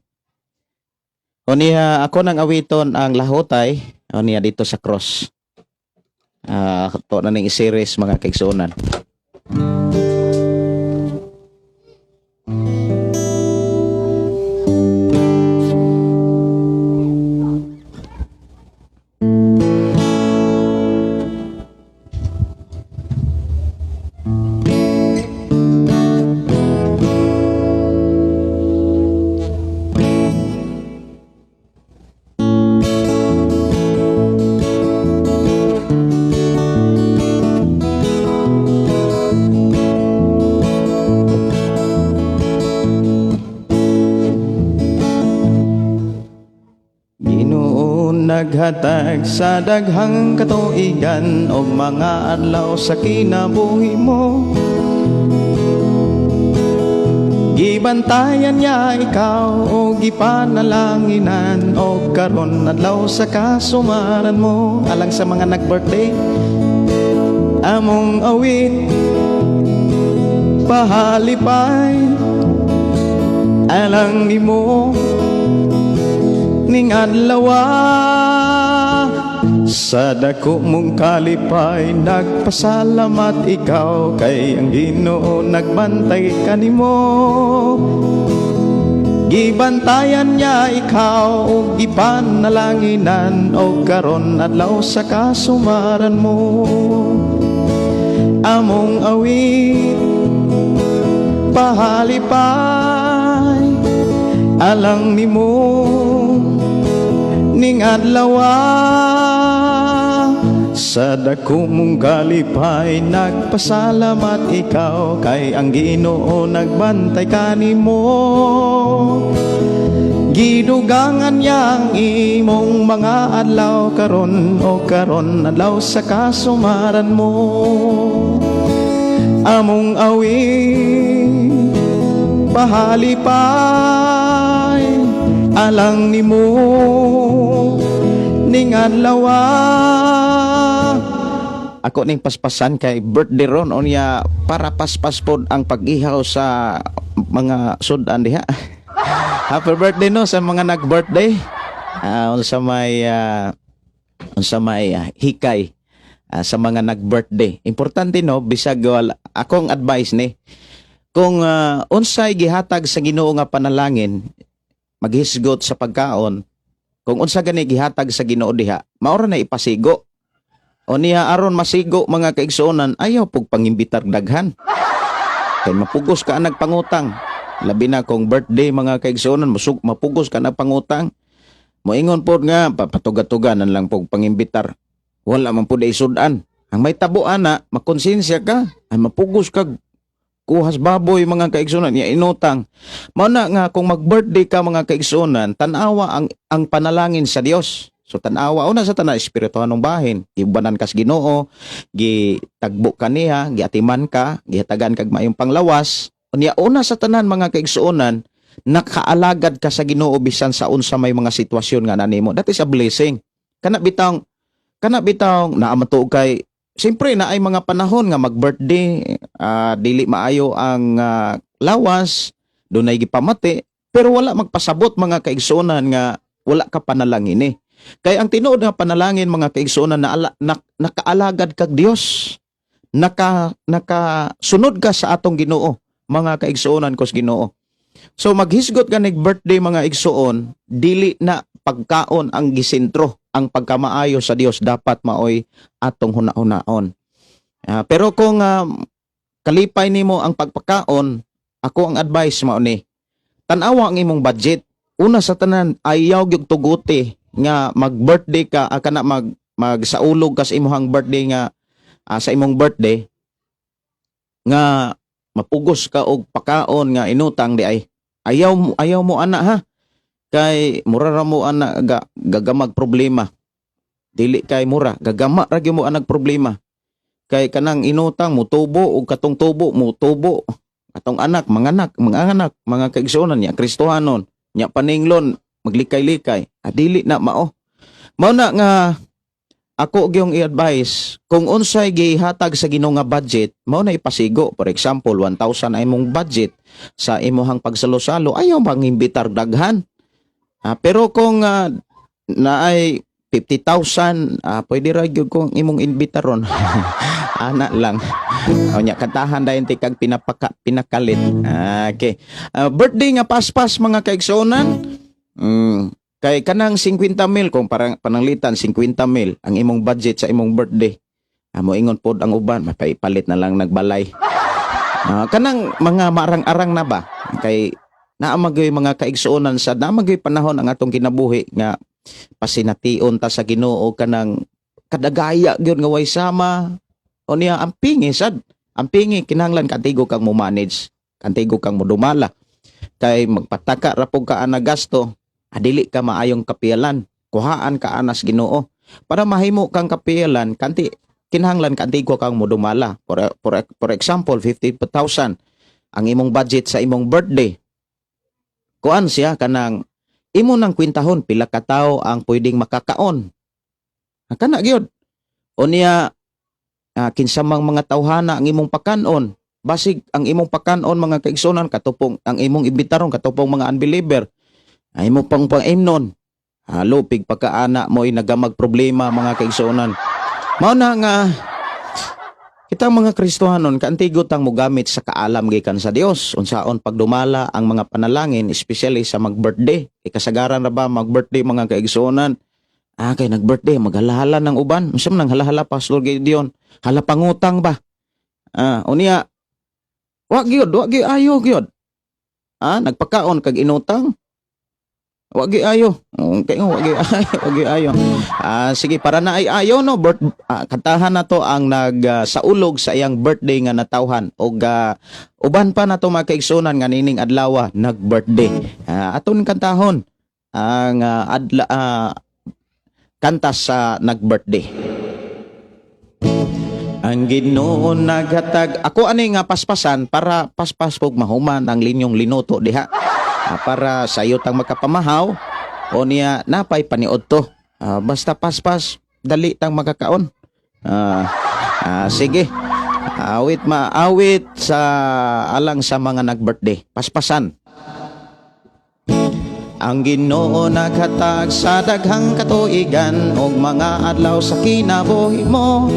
Unya ako nang awiton ang lahotay unya dito sa cross. To na ning series mga kaigsunan. Naghatag sa daghang katuigan o mga adlaw sa kinabuhi mo. Gibantayan niya ikaw o gipanalanginan o karon adlaw sa kasumaran mo. Alang sa mga nag-birthday, among awit pahalipay alang nimo ning adlaw sa dako mong kalipay. Nagpasalamat ikaw kay ang Ginoo nagbantay kanimo. Gibantayan niya ikaw ug gipanalanginan og karon adlaw sa kasumaran mo. Among awit pahalipay alang nimo ning adlaw sa dako mong kalipay. Nagpasalamat ikaw kay ang Ginoo nagbantay kanimo. Gidugangan niya ang imong mga adlaw karon o karon adlaw sa kasumaran mo. Among awit pahalipay alang nimo ning adlaw. Ako ning paspasan kay birthday ron unya para paspas pod ang pag-ihaw sa mga sudan diha. Happy birthday no sa mga nag-birthday. Unsa may hikay sa mga nag-birthday. Importante no bisag akong advice ni kung unsay gihatag sa Ginoo nga panalangin maghisgot sa pagkaon. Kung unsa gani gihatag sa Ginoo diha, mao ra na ipasigo. O niya aron masigo mga kaigsuonan, ayaw pug pangimbitar daghan. Kay mapugos ka nagpangutang. Labi na kung birthday mga kaigsuonan, mapugos ka nagpangutang. Moingon pod nga papatuga-tuganan lang pug pangimbitar. Wala man pud isudan. Ang may tabo ana, makonsensya ka, ay mapugos ka kuhas baboy mga kaigsuonan ya inutang. Mao na nga kung mag-birthday ka mga kaigsuonan, tan-awa ang panalangin sa Dios. So tan-awa una sa tanan espirituhan ng bahin, gibanan kas Ginoo, gitagbo ka niya, giatiman ka, gihatagan kag maayong panglawas. Unya una sa tanan mga kaigsuonan, nakaalagad ka sa Ginoo bisan sa unsa may mga sitwasyon nga nanimo. That is a blessing. Kana bitaw naamato kay siyempre na ay mga panahon nga mag-birthday, dili maayo ang lawas, dunay gipamati, pero wala magpasabot mga kaigsuonan nga wala ka panalangin eh. Kay ang tinuod nga panalangin mga kaigsuonan nakaalagad kag Dios. Nakasunod ka sa atong Ginoo, mga kaigsuonan kos Ginoo. So maghisgot ka nig birthday mga igsuon, dili na pagkaon ang gisentro, ang pagkamaayo sa Dios dapat maoy atong hunahunaon. Pero kung kalipay nimo ang pagpakaon, ako ang advice mao ni, tan-awa ang imong budget. Una sa tanan, ayaw gyud tuguti nga mag-birthday ka, kana magsaulog ka sa imong birthday nga sa imong birthday nga mapugos ka og pakaon nga inutang di ay. Ayaw mo ana ha. Kay mura ra mo ana gagamag problema. Dili kay mura, gagama ra gyud mo anag problema. Kay kanang inutang mo tubo og katong tubo mo tubo. Atong anak, mga kaigsuonan niya, Kristohanon, niya paninglon, maglikay-likay. Dili na mao. Mao na nga ako gyung i-advise, kung unsay gihatag sa Ginoo nga budget, mao na ipasigo. For example, 1,000 ay imong budget sa imuhang pagsalo-salo, ayaw bang imbitar daghan. Pero kung naay 50,000, pwede ra gyud kung imong imbitaron. Ana lang. O nya kantahan dayon ti kag pinakalit. Okay. Birthday nga paspas mga kaigsuonan. Kay kanang 50 mil kung parang pananglitan 50 mil ang imong budget sa imong birthday. Amo ingon pod ang uban, mapaipalit na lang nagbalay. Kanang mga marang-arang na ba? Kay naamagay mga kaigsuonan sa naamagay panahon ang atong kinabuhi nga pasination ta sa Ginoo kanang kadagaya gyud nga way sama. O niya ang pingi sad. Ang pingi kinahanglan kantigo kang mo manage, kantigo kang mo dumala. Kay magpataka ra pug ka ana gasto. Dili ka maayong kapiyalan, kuhaan ka anas Ginoo. Para mahimo kang kapiyalan, kinahanglan kantigo kang modumala. For example, 50,000 ang imong budget sa imong birthday. Kuan siya kanang imo nang kwintahon pila ka tawo ang pwedeng makakaon. Kana gyud. O niya kinsamang mga tawhana ang imong pakanon. Basig ang imong pakanon mga kaigsuonan katupong ang imong imbitaron katupong mga unbeliever. Ay mo pang pang-imnon. Lupig pagkaana mo'y nagamag problema mga kaigsuonan. Mao na nga kitang mga Kristohanon kaantigot ang mogamit sa kaalam gikan sa Dios. Unsaon pagdumala ang mga panalangin, especially sa mag-birthday. Kasagaran na ba mag-birthday mga kaigsuonan? Kay nag-birthday maghalala ng uban. Unsam nang halahala Pastor Gideon? Hala pangutang ba? Unya wa gyud ayo gyud. Nagpakaon kag inutang. Wagi ayo. Okay, wagi ayo. Sige, para na ay ayo no, kantahan na to ang nagsaulog sa iyang birthday nga natawhan og uban pa na to mga kaigsuonan nga nining adlaw nag-birthday. Aton kantahon ang kanta sa nag-birthday. Ang Ginoo naghatag ako ani nga paspasan para paspas pog mahuman ang linyong linuto diha. Para sayo tang makapamahaw o niya napay paniod to. Basta paspas dali tang makakaon. Sige. Awit sa alang sa mga nag-birthday. Paspasan. Ang Ginoo naghatag sa daghang katuigan og mga adlaw sa kinabuhi mo.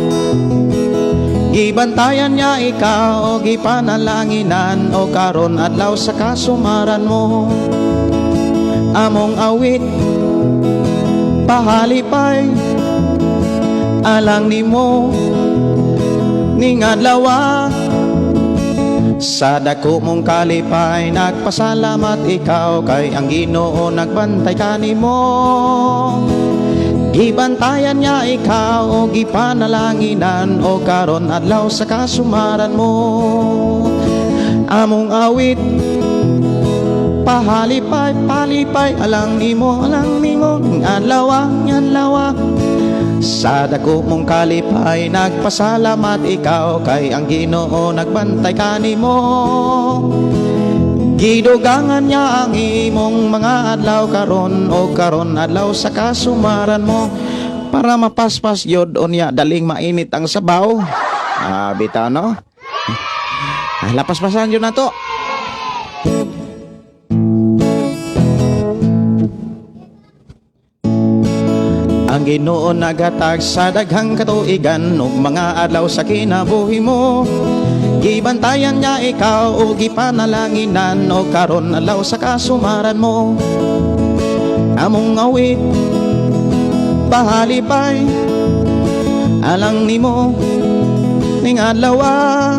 Gibantayan niya ikaw o gipanalanginan o karon adlaw sa kasumaran mo. Among awit pahalipay alang nimo ning adlaw sa dako mong kalipay nagpasalamat ikaw kay ang Ginoo nagbantay kanimo. Gibantayan niya ikaw o gipanalanginan o karon adlaw sa kasumaran mo. Among awit palipay alang nimo ng adlaw sa dako mong kalipay nagpasalamat ikaw kay ang Ginoo nagbantay kanimo. Gidugangan niya ang imong mga adlaw karon o karon adlaw sa kasumaran mo para mapaspas yod o niya daling mainit ang sabaw. Bitaw no? Lapaspasan yun na to. Ang Ginoo naghatag sa daghang katuigan ug mga adlaw sa kinabuhi mo. Gibantayan niya ikaw o gipanalanginan o karon adlaw sa kasumaran mo. Among awit pahalipay alang nimo ning adlaw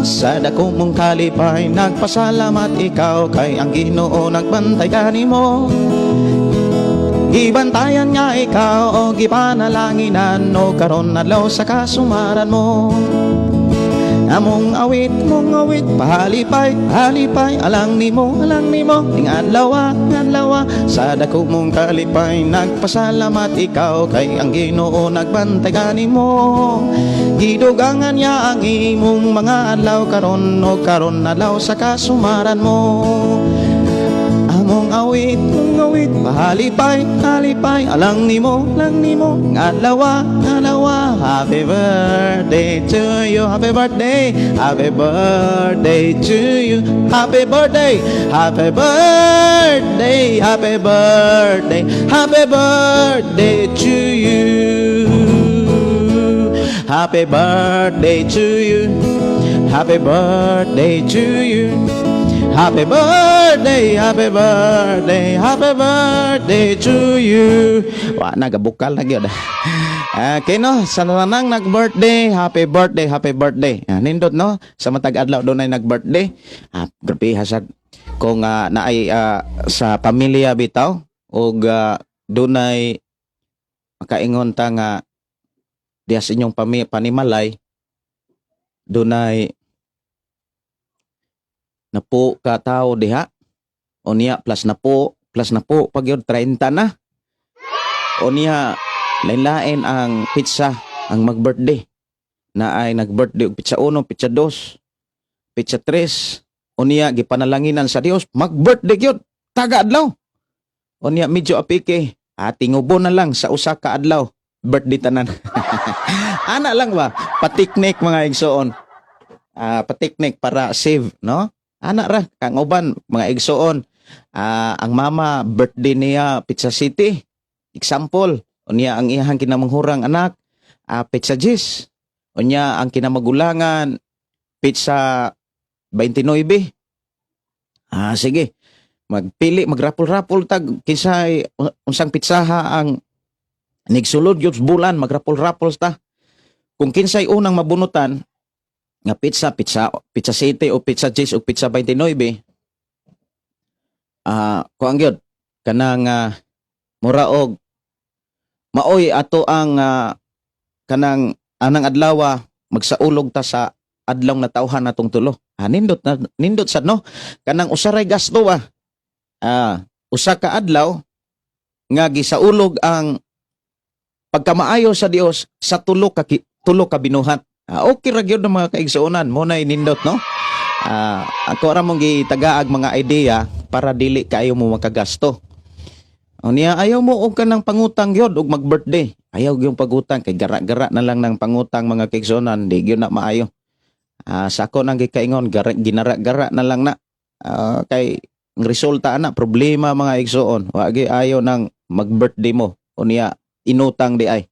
sa dako mong kalipay. Nagpasalamat ikaw kay ang Ginoo nagbantay kanimo. Gibantayan nga ikaw o gipanalanginan o karon adlaw sa kasumaran mo. Among awit pahalipay alang nimo ning adlaw sa dako mong kalipay. Nagpasalamat ikaw kay ang Ginoo nagbantay kanimo. Gidugangan niya ang imong mga adlaw karon o karon adlaw sa kasumaran mo. Among awit pahalipay alang nimo adlaw. Happy birthday to you, happy birthday to you, happy birthday to you, happy birthday to you, happy birthday to you. Happy birthday to you. Wa nagabukal na gyud. Okay no, sa nanang nag-birthday, happy birthday. Nindot no, sa matag adlaw do nay nag-birthday. Grabe hasad kung naay sa pamilya bitaw og dunay makaingon ta nga diha sa inyong panimalay dunay napo ka tao diha. O niya plus na po pag yun 30 na. O niya lain-lain ang pizza ang mag-birthday. Na ay nag-birthday og pizza 1, pizza 2, pizza 3. O niya gipanalanginan sa Dios mag-birthday gyud taga adlaw. O niya medyo apike tingubo na lang sa usa ka adlaw birthday tanan. Ana lang ba patiknik mga igsoon. Patiknik para save no. Anak ra kang uban mga igsoon ang mama birthday niya Pizza City example unya ang iyang kinamanghurang anak Pizza Gis unya ang kinamagulangan Pizza 29. Sige magpili magrapol-rapol tag kisay unsang pitsaha ang nigsulod gyud bulan magrapol-rapol ta kung kinsay unang mabunutan nga pizza City o pizza Gis o pizza 29 kuang gyud kanang mura og maoy ato ang kanang anang adlaw magsaulog ta sa adlaw na tawhan natong tulo. Nindot sad no kanang usaray gasto usa ka adlaw nga gisaulog ang pagkamaayo sa Dios sa tulo ka binuhat. Okay ra gyud mga kaigsuonan mo na nindot no. Ako ra mong gitagaag mga idea para dili kayo mo makagasto. O niya ayaw mo og kanang pangutang gyud og mag-birthday. Ayaw gyud pagutang kay gara-gara na lang ng pangutang mga kaigsuonan, di gyud na maayo. Sa ako nang gikaingon ginara-gara na lang na. Kay ang resulta ana problema mga igsuon. Wa gyud ayaw nang mag-birthday mo. O niya inutang di ay.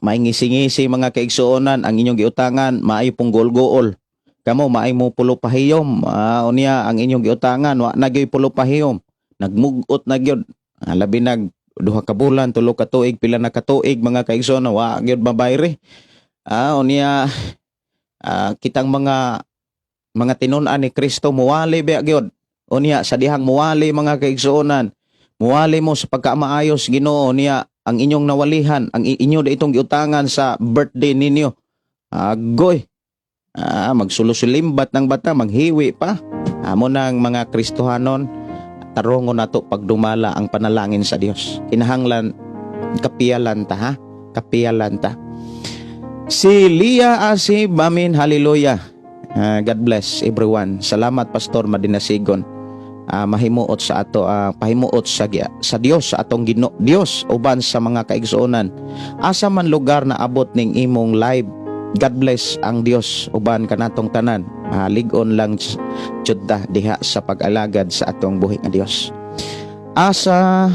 May ngisi-ngisi mga kaigsuonan ang inyong giutangan maayo pong gool-gool. Kamo maay mo pulo pahiyom. Unya ang inyong giutangan wa na gyud pulo pahiyom. Nagmugot na gyud. Labi nag 2 ka bulan, 3 ka tuig, pila na ka tuig mga kaigsuonan wa gyud mabayre. Unya kitang mga tinun-an ni Kristo muwali ba gyud. Unya sa dihang muwali mga kaigsuonan. Muwali mo sa pagkamaayos Ginoo niya ang inyong nawalihan, ang inyo da itong giutangan sa birthday ninyo. Agoy. Magsulusulimbat ng bata, maghiwi pa. Amo ng mga Kristohanon, tarongon nato pagdumala ang panalangin sa Dios. Kinahanglan kapiyalan ta ha. Kapiyalan ta. Si Lia Asib, amin, hallelujah. God bless everyone. Salamat Pastor Madinasigon. Mahimuot sa ato pahimuot sa Dios sa atong Dios uban sa mga kaigsuonan asa man lugar na abot ning imong live. God bless ang Dios uban kanatong tanan. Lig-on lang judda diha sa pag-alagad sa atong buhi nga Dios. Asa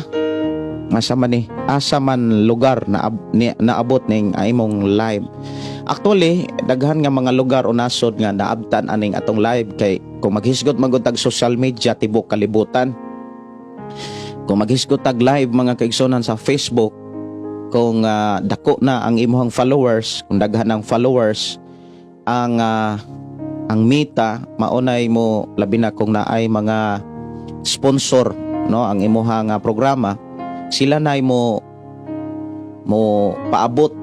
man ni asa man lugar na naabot ning imong live. Actually, daghan nga mga lugar o nasod nga naabtan aning atong live kay kung maghisgot maguntag social media tibok kalibutan. Kung maghisgot tag live mga kaigsonan sa Facebook, kung dako na ang imong followers, kung daghan ang followers, ang meta maunay mo labi na kung naay mga sponsor no ang imong programa, sila nay mo paabot,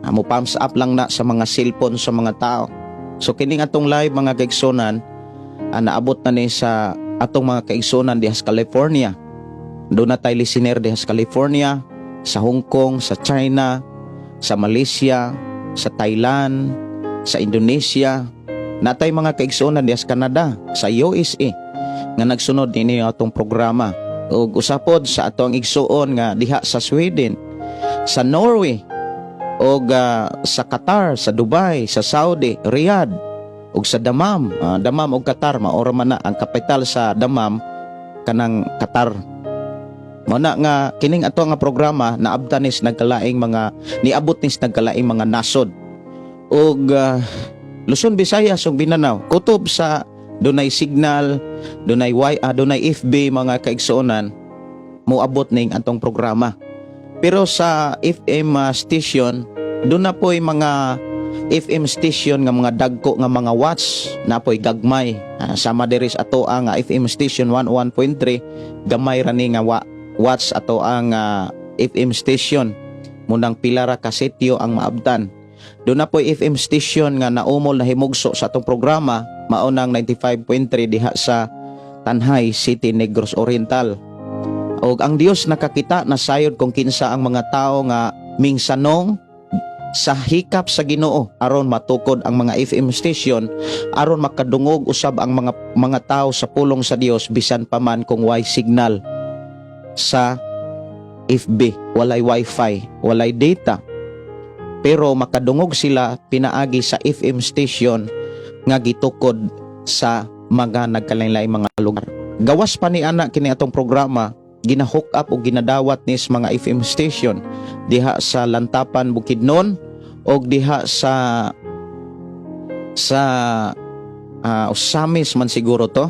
mo thumbs up lang na sa mga cellphone sa mga tao. So kining atong live mga kaigsonan, naabot na ni sa atong mga kaigsonan diha sa California. Doon na tayo listener diha sa California, sa Hong Kong, sa China, sa Malaysia, sa Thailand, sa Indonesia. Natay mga kaigsonan diha sa Canada, sa USA nga nagsunod ini atong programa. Ug usapod sa atong igsuon nga diha sa Sweden, sa Norway, ug sa Qatar, sa Dubai, sa Saudi, Riyadh, ug sa Dammam. Dammam ug Qatar maora man na ang kapital sa Dammam kanang Qatar. Muna nga kining ato nga programa naabtan nis nagkalaing mga niabot nis nagkalaing mga nasod ug Luzon, Visayas ug Mindanao. Kutob sa dunay signal, dunay dunay FB mga kaigsuonan moabot ning atong programa. Pero sa FM station, doon na po'y mga FM station nga mga dagko nga mga watts na po'y gagmay. Sama diri sa ato ang FM station 101.3, gamay ra ni nga watts ato ang FM station. Munang pilara ka sitio ang maabtan. Doon na po'y FM station nga naumol na himugso sa atong programa, maunang 95.3 diha sa Tanhay City, Negros Oriental. Og ang Dios nakakita na sayod kung kinsa ang mga tao nga mingsanong sa hikap sa Ginoo aron matukod ang mga FM station, aron makadungog usab ang mga tao sa pulong sa Dios bisan pa man kung way signal sa FB, walay wifi, walay data. Pero makadungog sila pinaagi sa FM station nga gitukod sa mga nagkalain-laing mga lugar. Gawas pa ni ana kini atong programa, ginahook up o ginadawat nis mga FM station diha sa Lantapan, Bukidnon o diha sa Osamis man siguro to.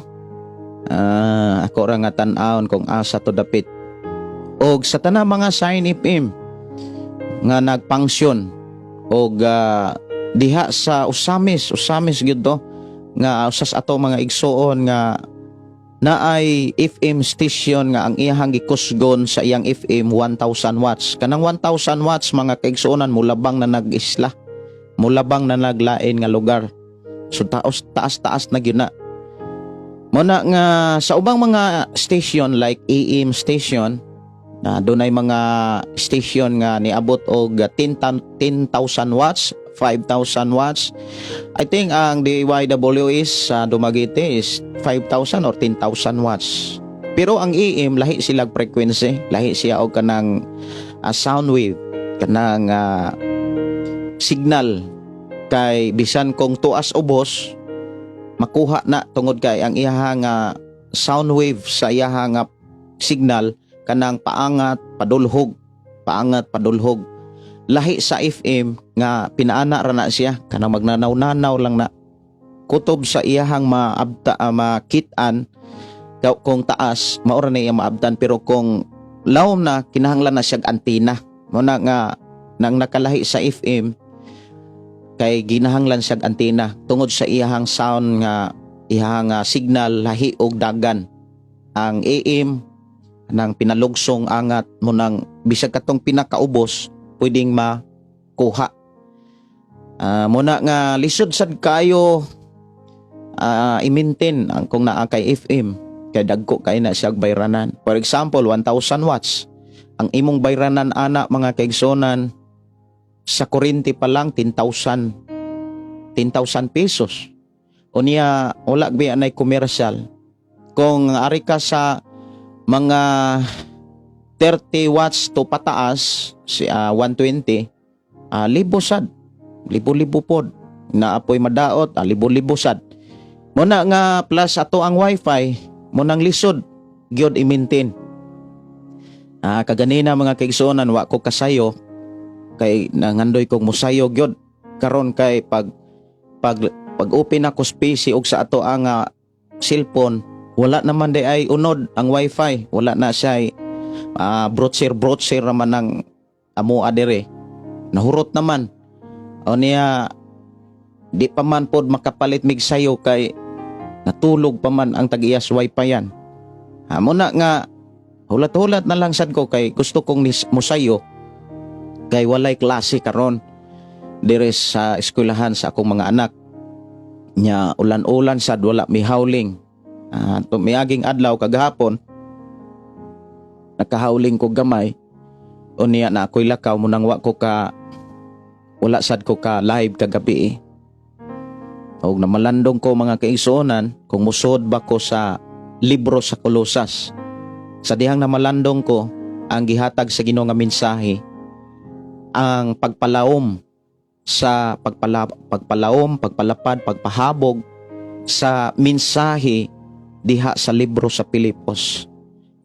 Ako ra nga tan-awon kung asa to dapit. Og sa tanang mga sign FM nga nagpangsyon og diha sa Osamis gyud to nga usas ato mga igsuon nga naay FM station nga ang iyang gikusgon sa iyang FM 1,000 watts. Kanang 1,000 watts mga kaigsuonan mulabang na nag-isla, mulabang na naglain nga lugar. So taas na gyud na. Muna nga sa ubang mga station like AM station, na dunay mga station nga niabot og 10,000 watts, 5,000 watts. I think ang DYW is Dumaguete is 5,000 or 10,000 watts. Pero ang AM lahi sila frequency, lahi siya og kanang sound wave, kanang signal kay bisan kung tuas ubos makuha na tungod kay ang iyang sound wave sa iyang signal kanang paangat padulhog. Lahi sa FM nga pinaana ra na siya kanang magnanaw-nanaw lang na kutob sa iyahang makitaan kung taas maura na iya maabtan, pero kung lawom na kinahanglan na siya antina. Muna nga nang nakalahi sa FM kay ginahanglan siya antina tungod sa iyahang sound nga iyahang signal lahi og dagan. Ang AM nang pinalugsong angat mo nang bisag katong pinakaubos pwedeng makuha. Muna nga lisod sad kayo i-maintain ang kung naa kay FM kay dagko kay na siya bayranan. For example 1,000 watts ang imong bayranan ana mga kaigsonan sa kuryente pa lang 10,000 pesos. Unya wala gyud anay commercial. Kung ari ka sa mga 30 watts to pataas, 120, libo pod. Naapoy madaot, libo sad. Muna nga plus ato ang wifi, munang lisod, gyud i-maintain. Kaganina mga kaigsuonan, wa ko kasayo kay nangandoy kong musayo gyud karon kay pag open ako space og sa ato ang cellphone, wala naman di ay unod ang wifi, wala na siya browser naman ng amo adere, nahurot naman o niya di pa man pod makapalit mig sayo kay natulog pa man ang tag-iyas wifi yan. Muna nga hulat-hulat na lang sad ko kay gusto kong musayo kay walay klase karon dire sa eskwelahan sa akong mga anak nya, ulan-ulan sad wala mi howling. Miaging adlaw kagahapon nakahawling ko gamay o niya na ako'y lakaw mo nang wala sad ko ka live kagabi og namalandong ko mga kaigsuonan kung musod ba ko sa libro sa Kolosas. Sa dihang namalandong ko ang gihatag sa Ginoo nga mensahe ang pagpalawom sa pagpalapad, pagpahabog sa mensahe diha sa libro sa Pilipos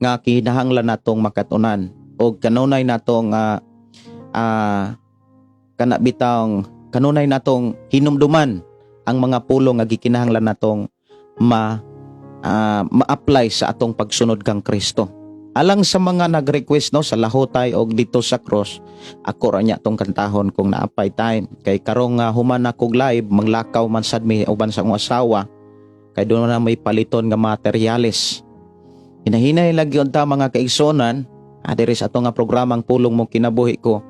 nga kinahanglan natong makatunan o kanunay natong kanunay natong hinumduman ang mga pulong nga gikinahanglan natong ma-apply sa atong pagsunod kang Kristo. Alang sa mga nag-request no sa lahotay og dito sa cross, ako ra nya tong kantahon kung naapay time. Kay karong human akog live, manglakaw man sad mi uban sa akong asawa. Kay doon na may paliton nga materyales. Hinahinay lagi unta mga kaigsonan, diri sa ato nga programang pulong mo kinabuhi ko.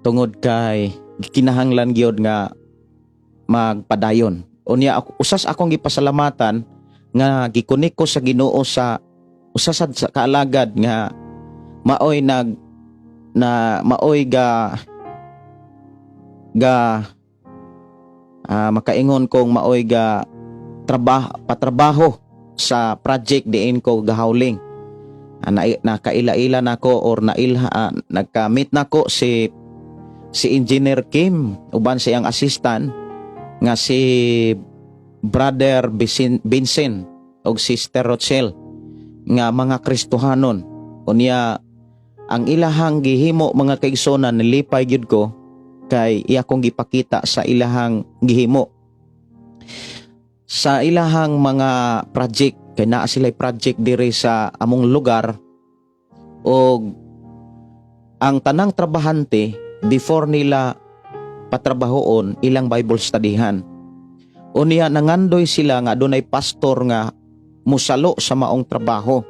Tungod kay kinahanglan gyud nga magpadayon. Unya usas akong gipasalamatan nga gikunik ko sa Ginoo sa usasad sa kaalagad nga maoy makaingon kong maoy patrabaho sa project diin ko gahawling. Nakaila-ila nako or nagka-meet nako si Engineer Kim uban sa iyang assistant nga si Brother Vincent og Sister Rochelle nga mga Kristohanon. Unya ang ilahang gihimo mga kaigsonan nilipay gyud ko kay iya kong gipakita sa ilahang gihimo sa ilahang mga project kay naa sila'y project diri sa among lugar og ang tanang trabahante before nila patrabahoon ilang Bible studyhan. Unya nangandoy sila nga adunay pastor nga musalo sa maong trabaho.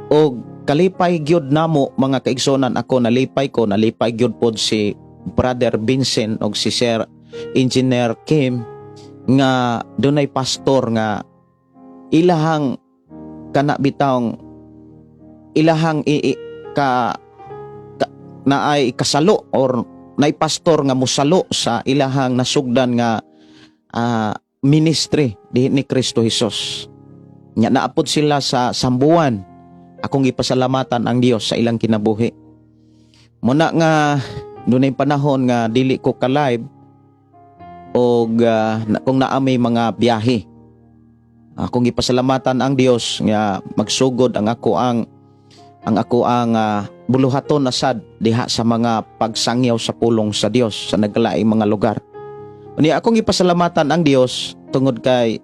O kalipay gyud namo mga kaigsonan, ako nalipay gyud pod si Brother Vincent og si Sir Engineer Kim nga dunay pastor nga ilahang kanabitang ilahang naay kasalo or naay pastor nga musalo sa ilahang nasugdan nga ministry ni Kristo Jesus. Nya naapod sila sa sambuan. Akong ipasalamatan ang Dios sa ilang kinabuhi. Muna nga dunay panahon nga dili ko ka live og kung naamay mga biyahe. Akong ipasalamatan ang Dios nga magsugod ang ako ang buluhaton na sad diha sa mga pagsangyaw sa pulong sa Dios sa naglaing mga lugar. Unya akong ipasalamatan ang Dios tungod kay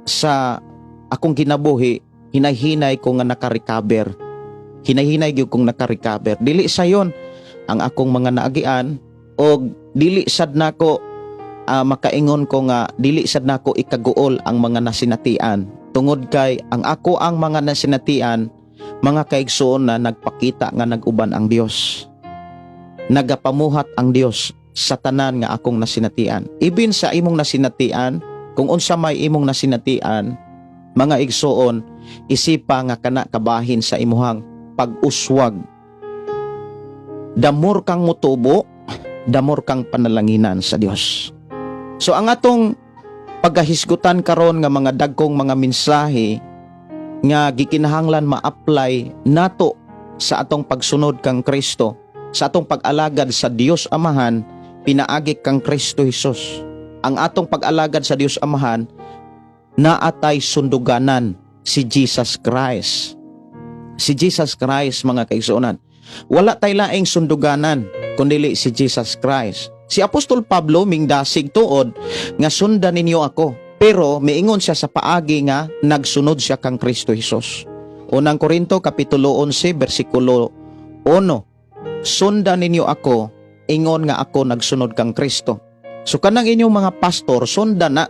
sa akong kinabuhi, hinay-hinay ko nga naka-recover. Hinay-hinay gyud kong naka-recover. Dili sayon ang akong mga naagian o dili sad nako makaingon ko nga dili sad nako ikaguol ang mga nasinatian. Tungod kay ang mga nasinatian, mga kaigsoon na nagpakita nga naguban ang Dios. Nagapamuhat ang Dios sa tanan nga akong nasinatian. Ibin sa imong nasinatian, kung unsa may imong nasinatian, mga igsoon, isipa nga kana kabahin sa imuhang pag-uswag. Damor kang mutubo, damor kang panalanginan sa Dios. So ang atong pagkahisgutan karon nga mga dagkong mga mensahe nga gikinahanglan ma-apply nato sa atong pagsunod kang Kristo, sa atong pag-alagad sa Dios Amahan, pinaagi kang Kristo Jesus. Ang atong pag-alagad sa Dios Amahan naatay sunduganan si Jesus Christ. Si Jesus Christ, mga kaigsuonan. Wala tay laing sunduganan kundi si Jesus Christ. Si Apostol Pablo mingdasig tuod nga sundan ninyo ako. Pero miingon siya sa paagi nga nagsunod siya kang Kristo Jesus. Unang Korinto kapitulo 11 bersikulo 1. Sundan ninyo ako, ingon nga ako nagsunod kang Kristo. So kanang inyong mga pastor sundan na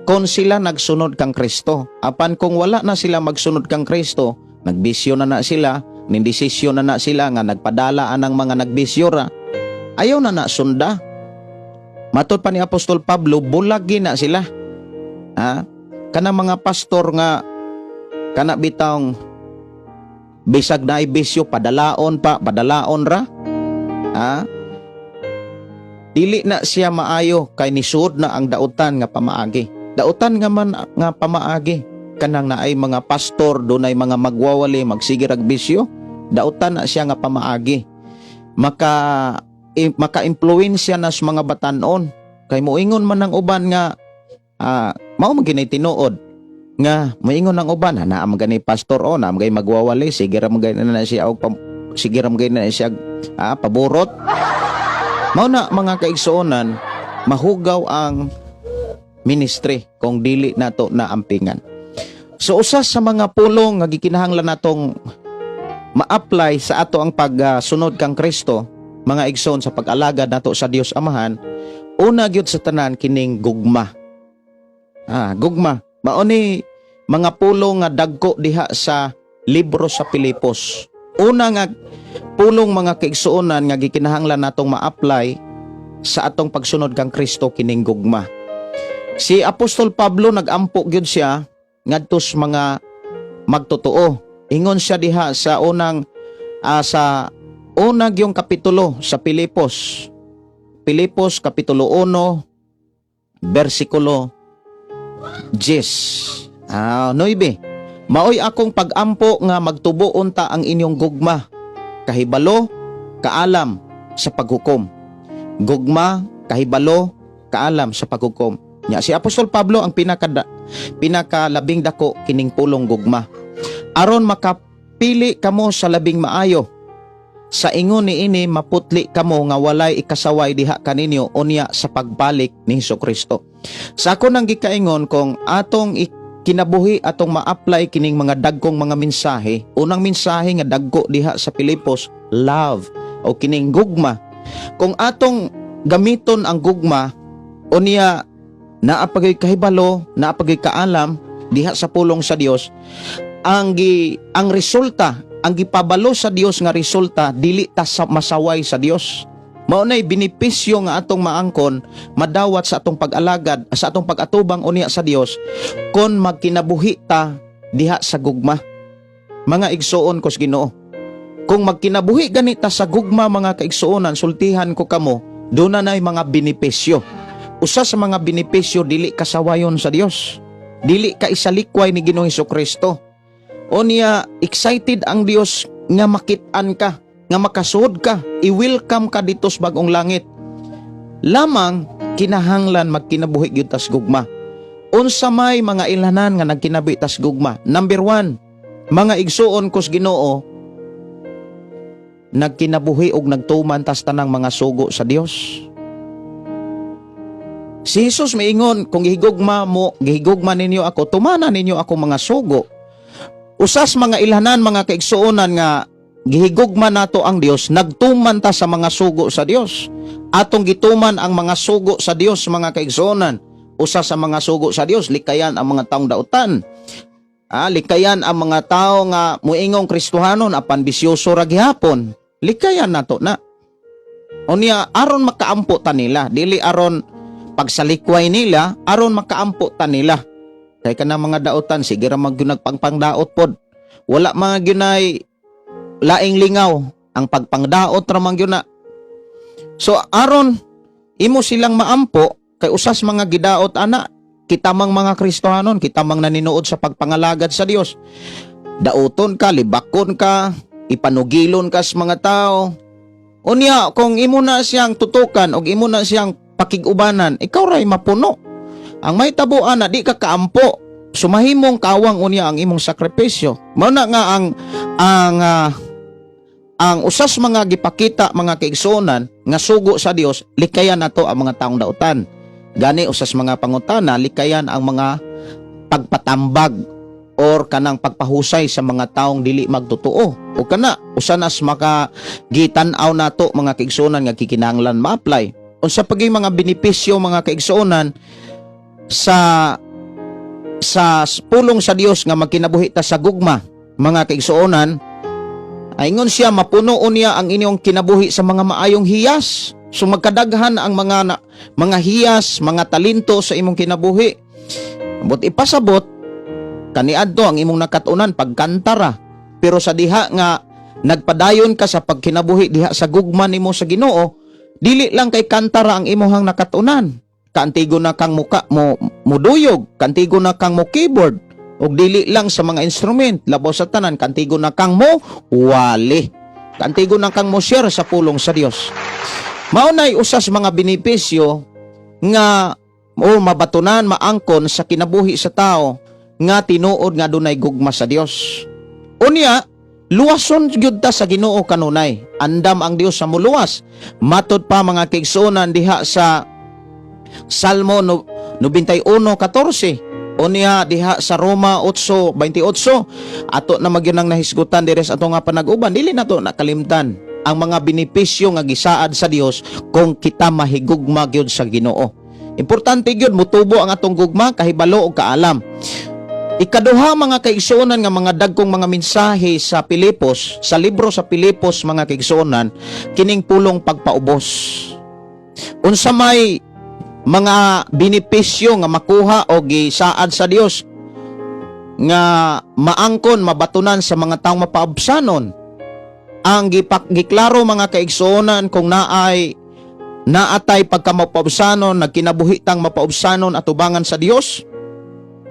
kung sila nagsunod kang Kristo. Apan kung wala na sila magsunod kang Kristo, nagbisyo na sila, nindesisyon na sila nga nagpadalaan ng mga nagbisyo ra, ayaw na sunda. Matod pa ni Apostol Pablo, bulagi na sila. Kana mga pastor nga kana bitang bisag na ibisyo, padalaon ra. Dili na siya maayo kay nisud na ang dautan nga pamaagi. Dautan nga man nga pamaagi kanang naay mga pastor dunay mga magwawali magsigir og bisyo, dautan na siya nga pamaagi. Maka-impluwensya na sa mga batanon kay moingon man ng uban nga mao maginay tinuod nga moingon ng uban na am gani pastor o na magay magwawali sige ra magay na siya og sige ra magay na siya paborot. Mao na mga kaigsuonan, mahugaw ang ministry kung dili nato na ampingan. So usas sa mga pulong nga gikinahanglan natong ma-apply sa ato ang pagsunod kang Kristo, mga igsoon sa pag-alagad nato sa Dios Amahan, una gyud sa tanan kining gugma. Gugma. Mao ni mga pulong nga dagko diha sa libro sa Pilipos. Una nga pulong mga kaigsuonan nga gikinahanglan natong ma-apply sa atong pagsunod kang Kristo kining gugma. Si Apostol Pablo nagampo gyud siya ngadto sa mga magtotoo. Ingon siya diha sa unang yung kapitulo sa Pilipos. Pilipos kapitulo 1 bersikulo 10. 9. Maoy akong pagampo nga magtubo unta ang inyong gugma, kahibalo, kaalam sa paghukom. Gugma, kahibalo, kaalam sa paghukom. Nya si Apostol Pablo ang pinakalabing dako kining pulong gugma. Aron makapili kamo sa labing maayo. Sa ingon niini maputli kamo nga walay ikasaway diha kaninyo unya sa pagbalik ni Hesukristo. Sa ako nang gikaingon kung atong kinabuhi atong ma-apply kining mga dagkong mga mensahe. Unang mensahe nga dagko diha sa Pilipos, love o kining gugma. Kung atong gamiton ang gugma unya naapagay kahibalo, naapagay kaalam diha sa pulong sa Dios, ang resulta, ang gipabalo sa Dios nga resulta dili ta masaway sa Dios. Mao nay benepisyo nga atong maangkon madawat sa atong pag-alagad, sa atong pag-atubang unya sa Dios kon magkinabuhi ta diha sa gugma. Mga igsuon ko sa Ginoo, kung magkinabuhi ganita sa gugma mga kaigsuonan, sultihan ko kamo, doon na mga benepisyo. Usa sa mga benepisyo dili kasawayon sa Dios. Dili ka isalikway ni Ginoong Hesukristo. Unya excited ang Dios nga makit-an ka, nga makasuod ka, i-welcome ka dito sa bagong langit. Lamang kinahanglan magkinabuhi gyud tas gugma. Unsa may mga ilanan nga nagkinabuhi tas gugma? Number 1, mga igsuon ko sa Ginoo, nagkinabuhi og nagtuman tas tanang mga sugo sa Dios. Si Jesus miingon, kung gihigugma ninyo ako, tumana ninyo ako mga sugo. Usas mga ilanan mga kaigsuonan nga gihigugma nato ang Dios, nagtuman ta sa mga sugo sa Dios. Atong gituman ang mga sugo sa Dios mga kaigsuonan. Usa sa mga sugo sa Dios, likayan ang mga taong dautan. Likayan ang mga tao nga muingong Kristohanon apan bisyoso ra gihapon. Likayan nato na. Unya aron makaampo ta nila, dili aron pagsalikway nila, aron makaampo ta nila. Kay kana mga dautan sige ra nagpangpangdaot pod. Wala mga ginay laing lingaw ang pagpangdaot ra man gyud na. So aron imo silang maampo kay usas mga gidaot ana, kita mang mga Kristohanon, kita mang naninuod sa pagpangalagad sa Dios. Dauton ka, libakon ka, ipanugilon ka sa mga tao. Unya kung imo na siyang tutukan o imo na siyang pakigubanan, ikaw ray mapuno. Ang may tabuan na di ka kaampo sumahimong kawang unya ang imong sakripisyo. Mao na nga ang usas mga gipakita mga kaigsuonan nga sugo sa Dios, likayan nato ang mga taong dautan. Gani usas mga pangutana, likayan ang mga pagpatambag or kanang pagpahusay sa mga taong dili magtotoo. O kana usanas makagitan-aw nato mga kaigsuonan nga kikinahanglan ma-apply. Unsa pagay mga benepisyo mga kaigsuonan sa pulong sa Dios nga magkinabuhi ta sa gugma mga kaigsuonan. Ingon siya, mapuno niya ang inyong kinabuhi sa mga maayong hiyas. So magkadaghan ang mga hiyas, mga talento sa imong kinabuhi. But ipasabot, kaniadto ang imong nakatunan pagkantara. Pero sa diha nga nagpadayon ka sa pagkinabuhi diha sa gugma nimo sa Ginoo, dili lang kay kantara ang imong nakatunan. Kaantigo na kang muka mo muduyog, kaantigo na kang mo keyboard, og dili lang sa mga instrument, labaw sa tanan, kantigo na kang mo wali. Kantigo na kang mo share sa pulong sa Dios. Mao nay usas mga benepisyo nga mabatunan, maangkon sa kinabuhi sa tao nga tinuod nga dunay gugma sa Dios. Unya, luwason gyud ta sa Ginoo kanunay. Andam ang Dios sa muluwas. Matod pa mga kaigsuonan diha sa Salmo 91:14. Unya diha sa Roma 8:28, ato na magyunang nahisgutan diri sa ato nga panag-uban, dili nato nakalimtan ang mga benepisyo nga gisaad sa Dios kung kita mahigugma gyud sa Ginoo. Importante gyud mutubo ang atong gugma, kahibalo ug kaalam. Ikaduha mga kaigsuonan nga mga dagkong mga mensahe sa Pilipos, sa libro sa Pilipos mga kaigsuonan, kining pulong pagpaubos. Unsa may mga benepisyo nga makuha o gisaad sa Dios nga maangkon, mabatunan sa mga taong mapaubsanon. Ang giklaro mga kaigsuonan kung naatay pagkamapaubsanon, nagkinabuhitang mapaubsanon atubangan sa Dios,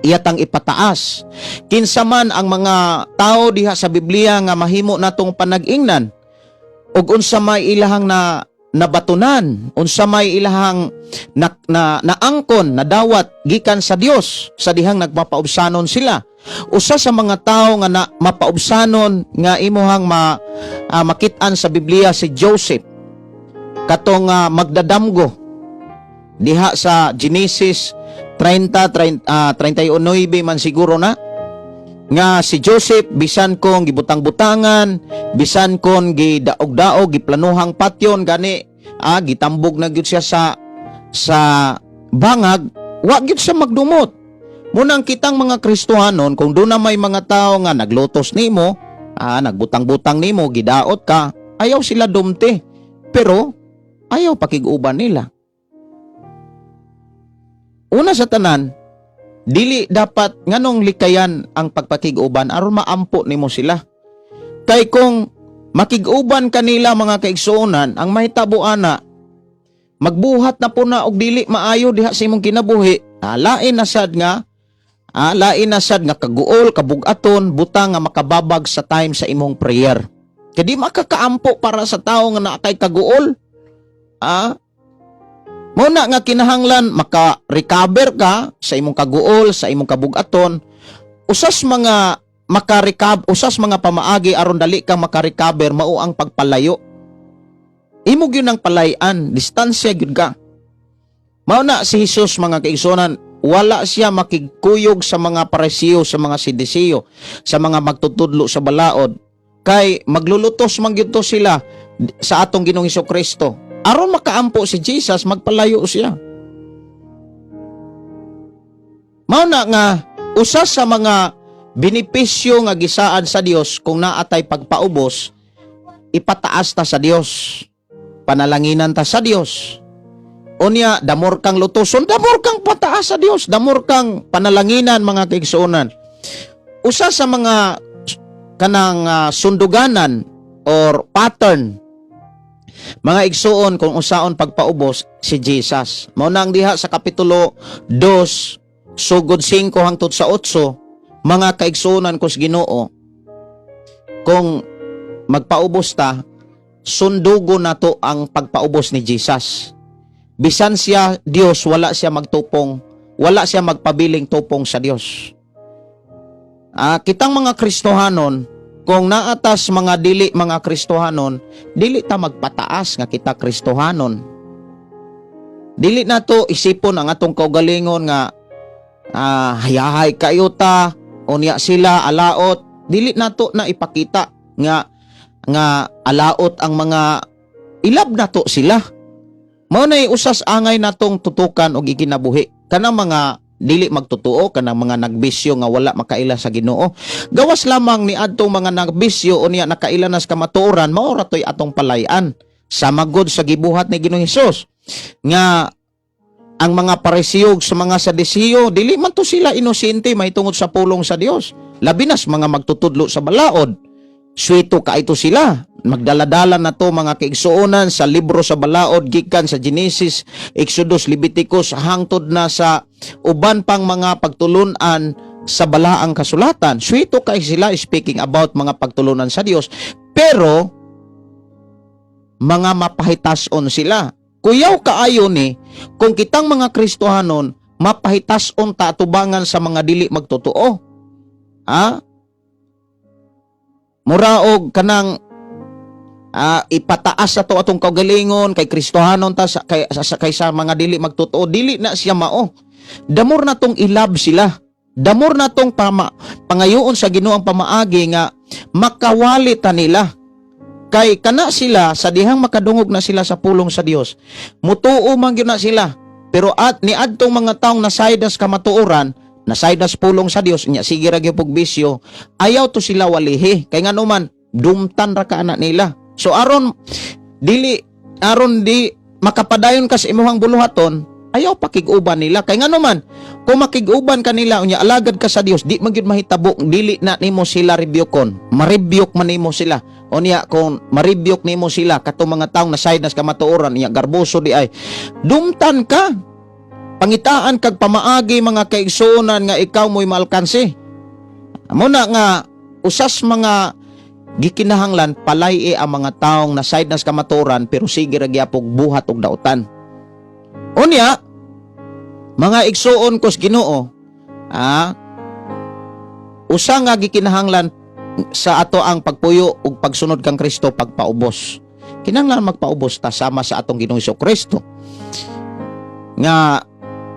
iyatang ipataas. Kinsa man ang mga tao diha sa Biblia nga mahimo natong panag-ingnan, ug unsa may ilahang nabatunan, unsa may ilahang naangkon, nadawat gikan sa Dios sa dihang nagmapaubsanon sila. Usa sa mga tao nga mapaubsanon nga imuhang makit-an sa Biblia si Joseph, katong magdadamgo diha sa Genesis 30:39 man siguro na nga si Joseph bisan kong gibutang-butangan, bisan kong gidaog-daog, giplanuhang patyon gani gitambog na gyud siya sa bangag, wa gyud siya magdumot. Munang kitang mga Kristohanon, kung doon na may mga tao nga naglutos nimo, nagbutang-butang nimo, gidaot ka, ayaw sila dumte, pero ayaw pakig-uban nila. Una sa tanan, dili dapat nganong likayan ang pagpakig-uban aron maampo nimo sila. Kay kung makig-uban kanila mga kaigsuonan, ang mahitabo ana magbuhat na po na og dili maayo diha sa imong kinabuhi. Lain na sad nga kaguol, kabugaton, butang nga makababag sa time sa imong prayer. Kay di makakaampo para sa tao nga naatay kaguol. Muna nga kinahanglan maka-recover ka sa imong kaguol, sa imong kabugaton. Usas mga pamaagi aron dali kang maka-recover mao ang pagpalayo. Imo gyud ang palayan, distansya gyud ka. Mao na si Jesus mga kaigsuonan, wala siya makigkuyog sa mga Parisiyo, sa mga Sidisiyo, sa mga magtutudlo sa balaod. Kay maglulutos man gyud to sila sa atong Ginoong Hesukristo. Aron makaampo si Jesus, magpalayo siya. Mao na nga usa sa mga benepisyo nga gisaad sa Dios kung naatay pagpaubos, ipataas ta sa Dios. Panalanginan ta sa Dios. Unya, damor kang lutuson, damor kang pataas sa Dios, damor kang panalanginan mga kaigsuonan. Usa sa mga kanang sunduganan or pattern mga igsuon kung usaon pagpaubos si Jesus. Mao nang diha sa kapitulo 2 sugod 5 hangtod sa 8, mga kaigsuonan kus Ginoo, kung magpaubos ta, sundugo nato ang pagpaubos ni Jesus. Bisan siya Dios, wala siya magtupong, wala siya magpabiling tupong sa Dios. kitang mga Kristohanon, kung naatas mga dili mga Kristohanon, dili ta magpataas nga kita Kristohanon. Dili na to isipon ang atong kaugalingon nga hayahay kayo ta, unya sila alaot. Dili na to na ipakita nga alaot ang mga ilab na to sila. Mao nay usas angay natong tutukan og ikinabuhi kanang mga dili magtotoo, kanang mga nagbisyo nga wala makaila sa Ginoo. Gawas lamang ni adtong mga nagbisyo unya nakaila na sa kamatuoran, mao ra toy atong palayan sa magod sa gibuhat ni Ginoong Hesus nga ang mga parisiyog sa mga Sadisiyo dili man to sila inosente mahitungod sa pulong sa Dios. Labi nas mga magtutudlo sa balaod. Suwito kaito sila. Magdaladala na to mga kaigsuonan sa libro sa balaod gikan sa Genesis, Exodus, Leviticus hangtod na sa uban pang mga pagtulunan sa balaang kasulatan. Suwito kay sila speaking about mga pagtulunan sa Dios. Pero mga mapahitason sila. Kuyaw kaayo ni kung kitang mga Kristohanon mapahitason ta atubangan sa mga dili magtotoo. Muraog kanang ipataas sa to atong kaugalingon kay Kristohanon ta kaysa mga dili magtotoo, dili na siya mao. Damor na tong ilab sila. Damor na tong pangayoon sa Ginoo ang pamaagi nga makawali ta nila. Kay kana sila sa dihang makadungog na sila sa pulong sa Dios. Mutuo man gyud na sila. Pero ni adtong mga taong nasaydas kamatuoran, nasaydas pulong sa Dios, nya sige ra gyud pug bisyo, ayaw to sila walihi. Kay ngano man dumtan ra ka anak nila. So aron di makapadayon ka sa imuhang buluhaton, ayaw pakig-uban nila. Kay ngano man kung makig-uban ka nila unya alagad ka sa Dios, di man gyud mahitabo dili na nimo sila rebuke-on. Ma-rebuke man nimo sila. Unya kung ma-rebuke nimo sila katong mga taong nasaydas kamatuoran, nya garboso di ay dumtan ka. Pangitaan kag pamaagi mga kaigsuonan nga ikaw mo'y maalkansi. Amo na nga usas mga gikinahanglan palay ang mga taong nasaydas kamatuoran pero sige ra gyapog buhat og dautan. Unya mga igsuon kos Ginoo, usa nga gikinahanglan sa ato ang pagpuyo ug pagsunod kang Kristo pagpaubos. Kinahanglan magpaubos ta sama sa atong Ginoong Kristo. Nga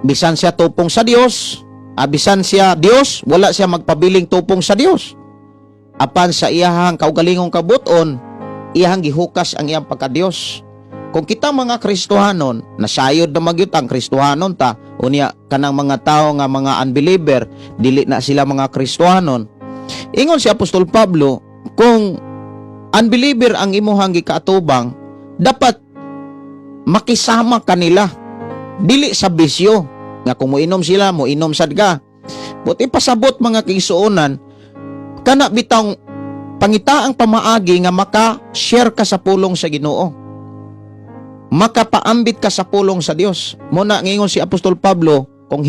bisan siya tupong sa Dios, bisan siya Dios, wala siya magpabiling tupong sa Dios. Apan sa iyahang kaugalingong kabuton, iyahang gihukas ang iyang pagka-Dios. Kung kita mga Kristohanon, nasayod na magyud ang Kristohanon ta, unya kanang mga tao nga mga unbeliever, dili na sila mga Kristohanon. Ingon si Apostol Pablo, kung unbeliever ang imuhang gikaatubang, dapat makisama kanila. Dili sa bisyo nga kung moinom sila, moinom sad ka. Buti pasabot mga kaigsuonan, kana bitang pangitaang pamaagi nga maka-share ka sa pulong sa Ginoo. Makapaambit ka sa pulong sa Dios. Muna ngingon si Apostol Pablo, kung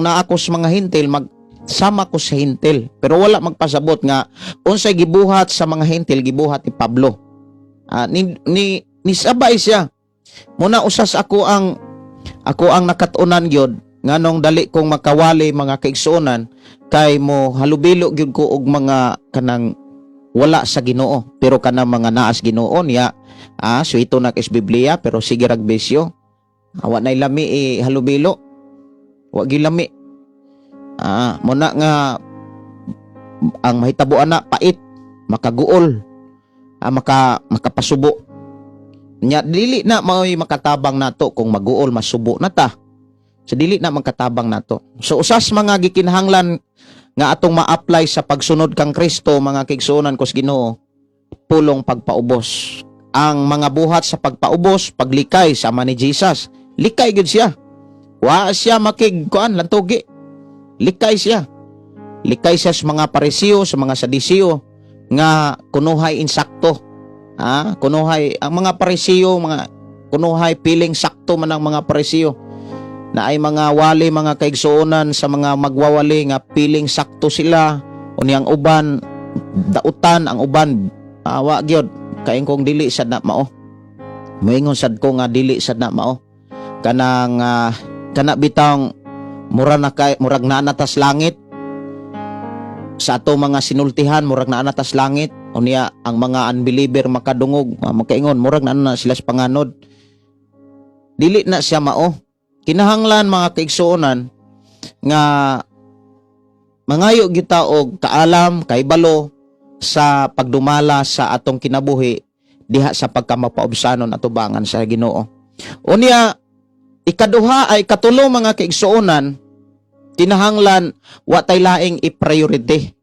naako sa mga hintil, magsama ko sa hintil. Pero wala magpasabot nga unsay gibuhat sa mga hintil, gibuhat ni Pablo. Ni sabay siya. Muna usas ako ang nakatunan gyud nganong dali kong makawali mga kaigsuonan kay mo halubilo gyud ko og mga kanang wala sa Ginoo pero kanang mga naas Ginoo niya suito na is Biblia pero sige rag bisyo. Wa nay lami halubilo. Wa gyud lami. Muna nga ang mahitabuan na pait, makaguol, makapasubo. Nya dili na mao'y makatabang nato kung maguol masubo na ta. So dili na magkatabang nato. So usas mga gikinahanglan nga atong ma-apply sa pagsunod kang Kristo mga kaigsuonan kos Ginoo, pulong pagpaubos. Ang mga buhat sa pagpaubos, paglikay sama ni Jesus. Likay gyud siya. Wa siya makigkuan lantugi. Likay siya. Likay siya sa mga Parisiyo, sa mga Sadisiyo nga kunuhay insakto. Kunuhay ang mga Parisiyo, mga kunuhay piling sakto man ang mga Parisiyo na ay mga wali mga kaigsuonan sa mga magwawali nga piling sakto sila unyang uban dautan ang uban wa gyud kaing kong dili sad na mao. Moingon sad ko nga dili sad na mao kana bitang murag nanatas langit sa ato mga sinultihan murag naa na tas langit, unya ang mga unbeliever makadungog, makaingon murag naa na sila sa panganod. Dili na siya mao. Kinahanglan mga kaigsuonan nga mangayo gyud ta og kaalam, kaibalo sa pagdumala sa atong kinabuhi diha sa pagkamapaubsanon at tubangan sa Ginoo. Unya ikaduha ay katulo mga kaigsuonan, kinahanglan wa tay laing i-priority.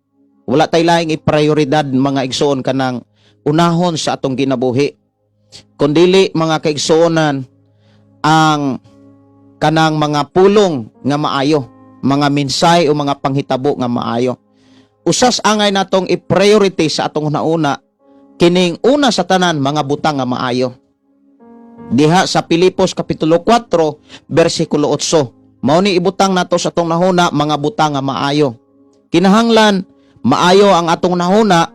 Wala tay laing i-prioridad mga igsuon kanang unahon sa atong kinabuhi. Kundili mga kaigsuonan ang kanang mga pulong nga maayo, mga minsay o mga panghitabo nga maayo. Usas angay natong i-priority sa atong una kining una sa tanan mga butang nga maayo. Diha sa Pilipos kapitulo 4 bersikulo 8, mao ni ibutang nato sa atong nahuna mga butang nga maayo. Kinahanglan maayo ang atong nahuna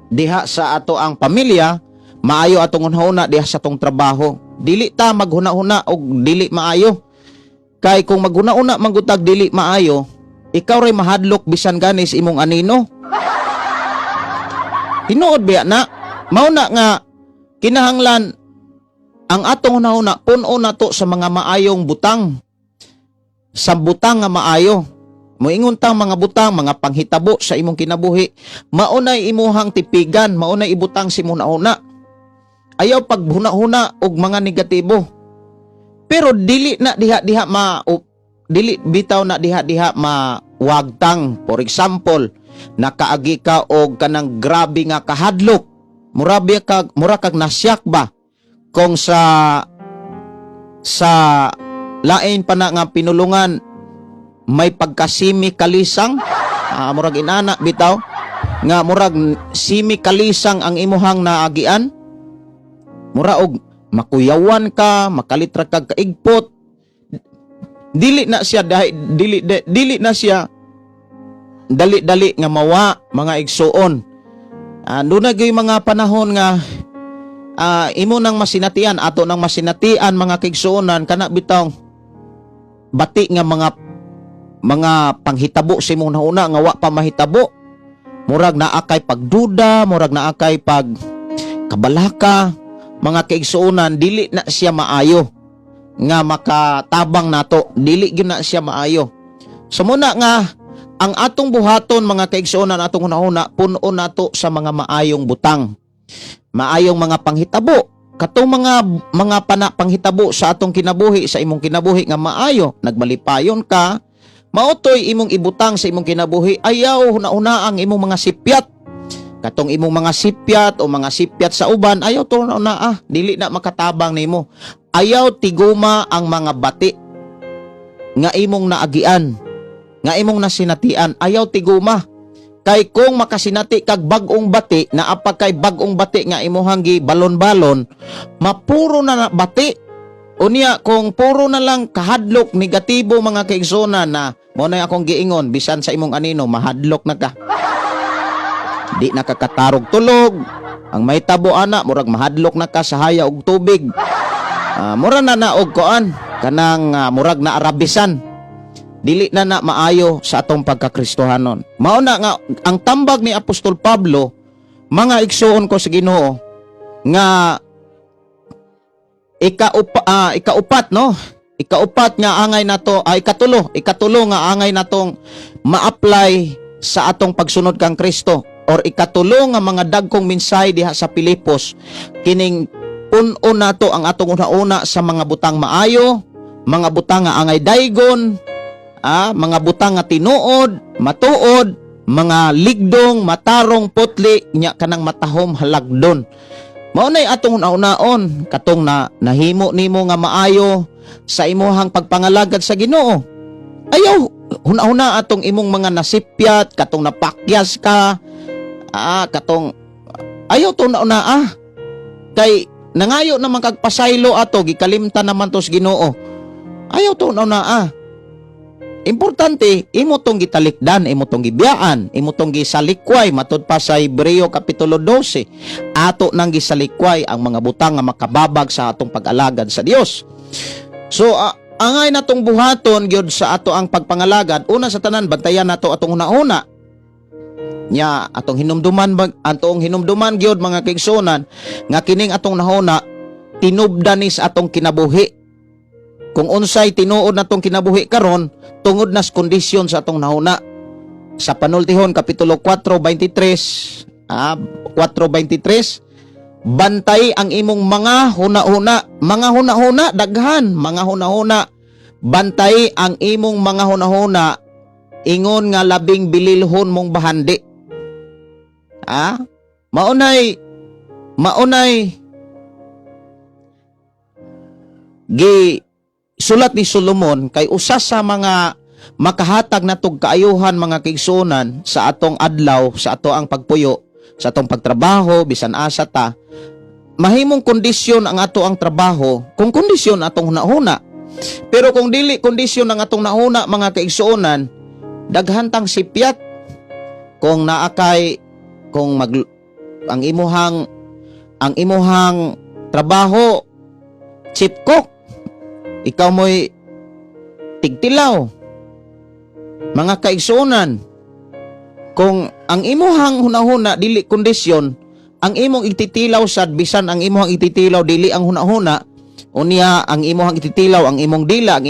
diha sa ato ang pamilya, maayo atong nahuna diha sa atong trabaho. Dili ta maghuna-huna og dili maayo. Kay kung maghuna-una manggutag dili maayo, ikaw ray mahadlok bisan ganis imong anino. Tinuod biya na, mao na nga kinahanglan ang atong hunahuna puno nato sa mga maayong butang. Sa butang nga maayo. Moingon tang mga butang, mga panghitabo sa imong kinabuhi, maunay imuhang tipigan, maunay ibutang si muna-una. Ayaw paghuna-huna og mga negatibo. Pero dili na diha-diha dili bitaw na diha-diha mawagtang. For example, nakaagi ka og kanang grabe nga kahadlok. Mura kag nasyak ba kung sa lain pa na nga pinulungan may pagkasimi kalisang, murag inana bitaw nga murag simi kalisang ang imuhang naagian. Mura og makuyawan ka, makalitra kag kaigpot. Dili na siya dili na siya dali-dali nga mawa mga igsuon. Doon na gyud mga panahon nga imo nang masinatian, ato nang masinatian mga kaigsuonan kana bitaw bati nga mga panghitabo sa imong nauna nga wa pa mahitabo. Murag naa kay pagduda, murag naa kay pag kabalaka. Mga kaigsuonan, dili na siya maayo nga makatabang nato, dili gyud na siya maayo. So muna nga ang atong buhaton mga kaigsuonan atong hunahuna puno nato sa mga maayong butang. Maayong mga panghitabo, katong mga panghitabo sa atong kinabuhi, sa imong kinabuhi nga maayo, nagmalipayon ka, maotoy imong ibutang sa imong kinabuhi, ayaw hunahuna ang imong mga sipyat. Katong imong mga sipyat o mga sipyat sa uban, ayaw to na dili na makatabang nimo. Ayaw tiguma ang mga bati nga imong naagian, nga imong nasinatian, ayaw tiguma. Kay kung makasinati kag bag-ong bati, na apa kay bag-ong bati nga imuhang gi balon-balon, mapuro na bati. Unya kung puro na lang kahadlok negatibo mga kaigsonan na mo na akong giingon bisan sa imong anino mahadlok na ka. Di nakakatarog tulog. Ang may tabo ana murag mahadlok na ka sa haya og tubig. Mura na naog koan kanang murag na arabisan. Dili na maayo sa atong pagkakristohanon. Mao na nga ang tambag ni Apostol Pablo, mga igsuon ko sa Ginoo, nga ikaupat no, ikaupat nga angay nato ay ikatulo nga angay natong ma-apply sa atong pagsunod kang Kristo, or ikatulo nga mga dagkong mensahe diha sa Pilipos, kining puno nato ang atong una-una sa mga butang maayo, mga butang nga angay daygon, mga butang nga tinuod, matuod, mga ligdong, matarong, putli, nya kanang matahom halagdon. Mao nay atong una-unaon katong nahimo nimo nga maayo sa imuhang pagpangalagad sa Ginoo. Ayaw huna-huna atong imong mga nasipyat, katong napakyas ka, katong ayaw to na kay nangayo naman kag pasaylo ato, gikalimtan naman tos Ginoo. Ayaw to na importante, imo tong gitalikdan, imo tong gibiyaan, imo tong gisalikway matud pa sa Hebreo kapitulo 12. Ato nang gisalikway ang mga butang nga makababag sa atong pag-alagad sa Dios. So angay natong buhaton gyud sa ato ang pagpangalagad, una sa tanan bantayan nato atong una-una nya atong hinumduman gyud mga kaigsunan nga kining atong nahuna tinubdanis atong kinabuhi. Kung unsay tinuod natong kinabuhi karon tungod nas kondisyon sa atong nahuna. Sa Panultihon kapitulo 4:23, 4:23, bantay ang imong mga huna-huna, daghan, mga huna-huna. Bantay ang imong mga huna-huna, ingon nga labing bililhon mong bahandi. Maunay sulat ni Solomon kay usa sa mga makahatag natog kaayuhan mga kaigsunan sa atong adlaw, sa ato ang pagpuyo, sa atong pagtrabaho bisan asa ta. Mahimong kondisyon ang ato ang trabaho kung kondisyon atong hunahuna. Pero kung dili kondisyon ang atong nahuna mga kaigsunan, daghantang sipyat. Kung naakay ang imuhang trabaho chip cook, ikaw mo'y tigtilaw. Mga kaigsunan, kung ang imuhang hunahuna dili kondisyon, ang imong ititilaw sad bisan ang imuhang ititilaw dili ang hunahuna, unya ang imuhang ititilaw, ang imong dila, ang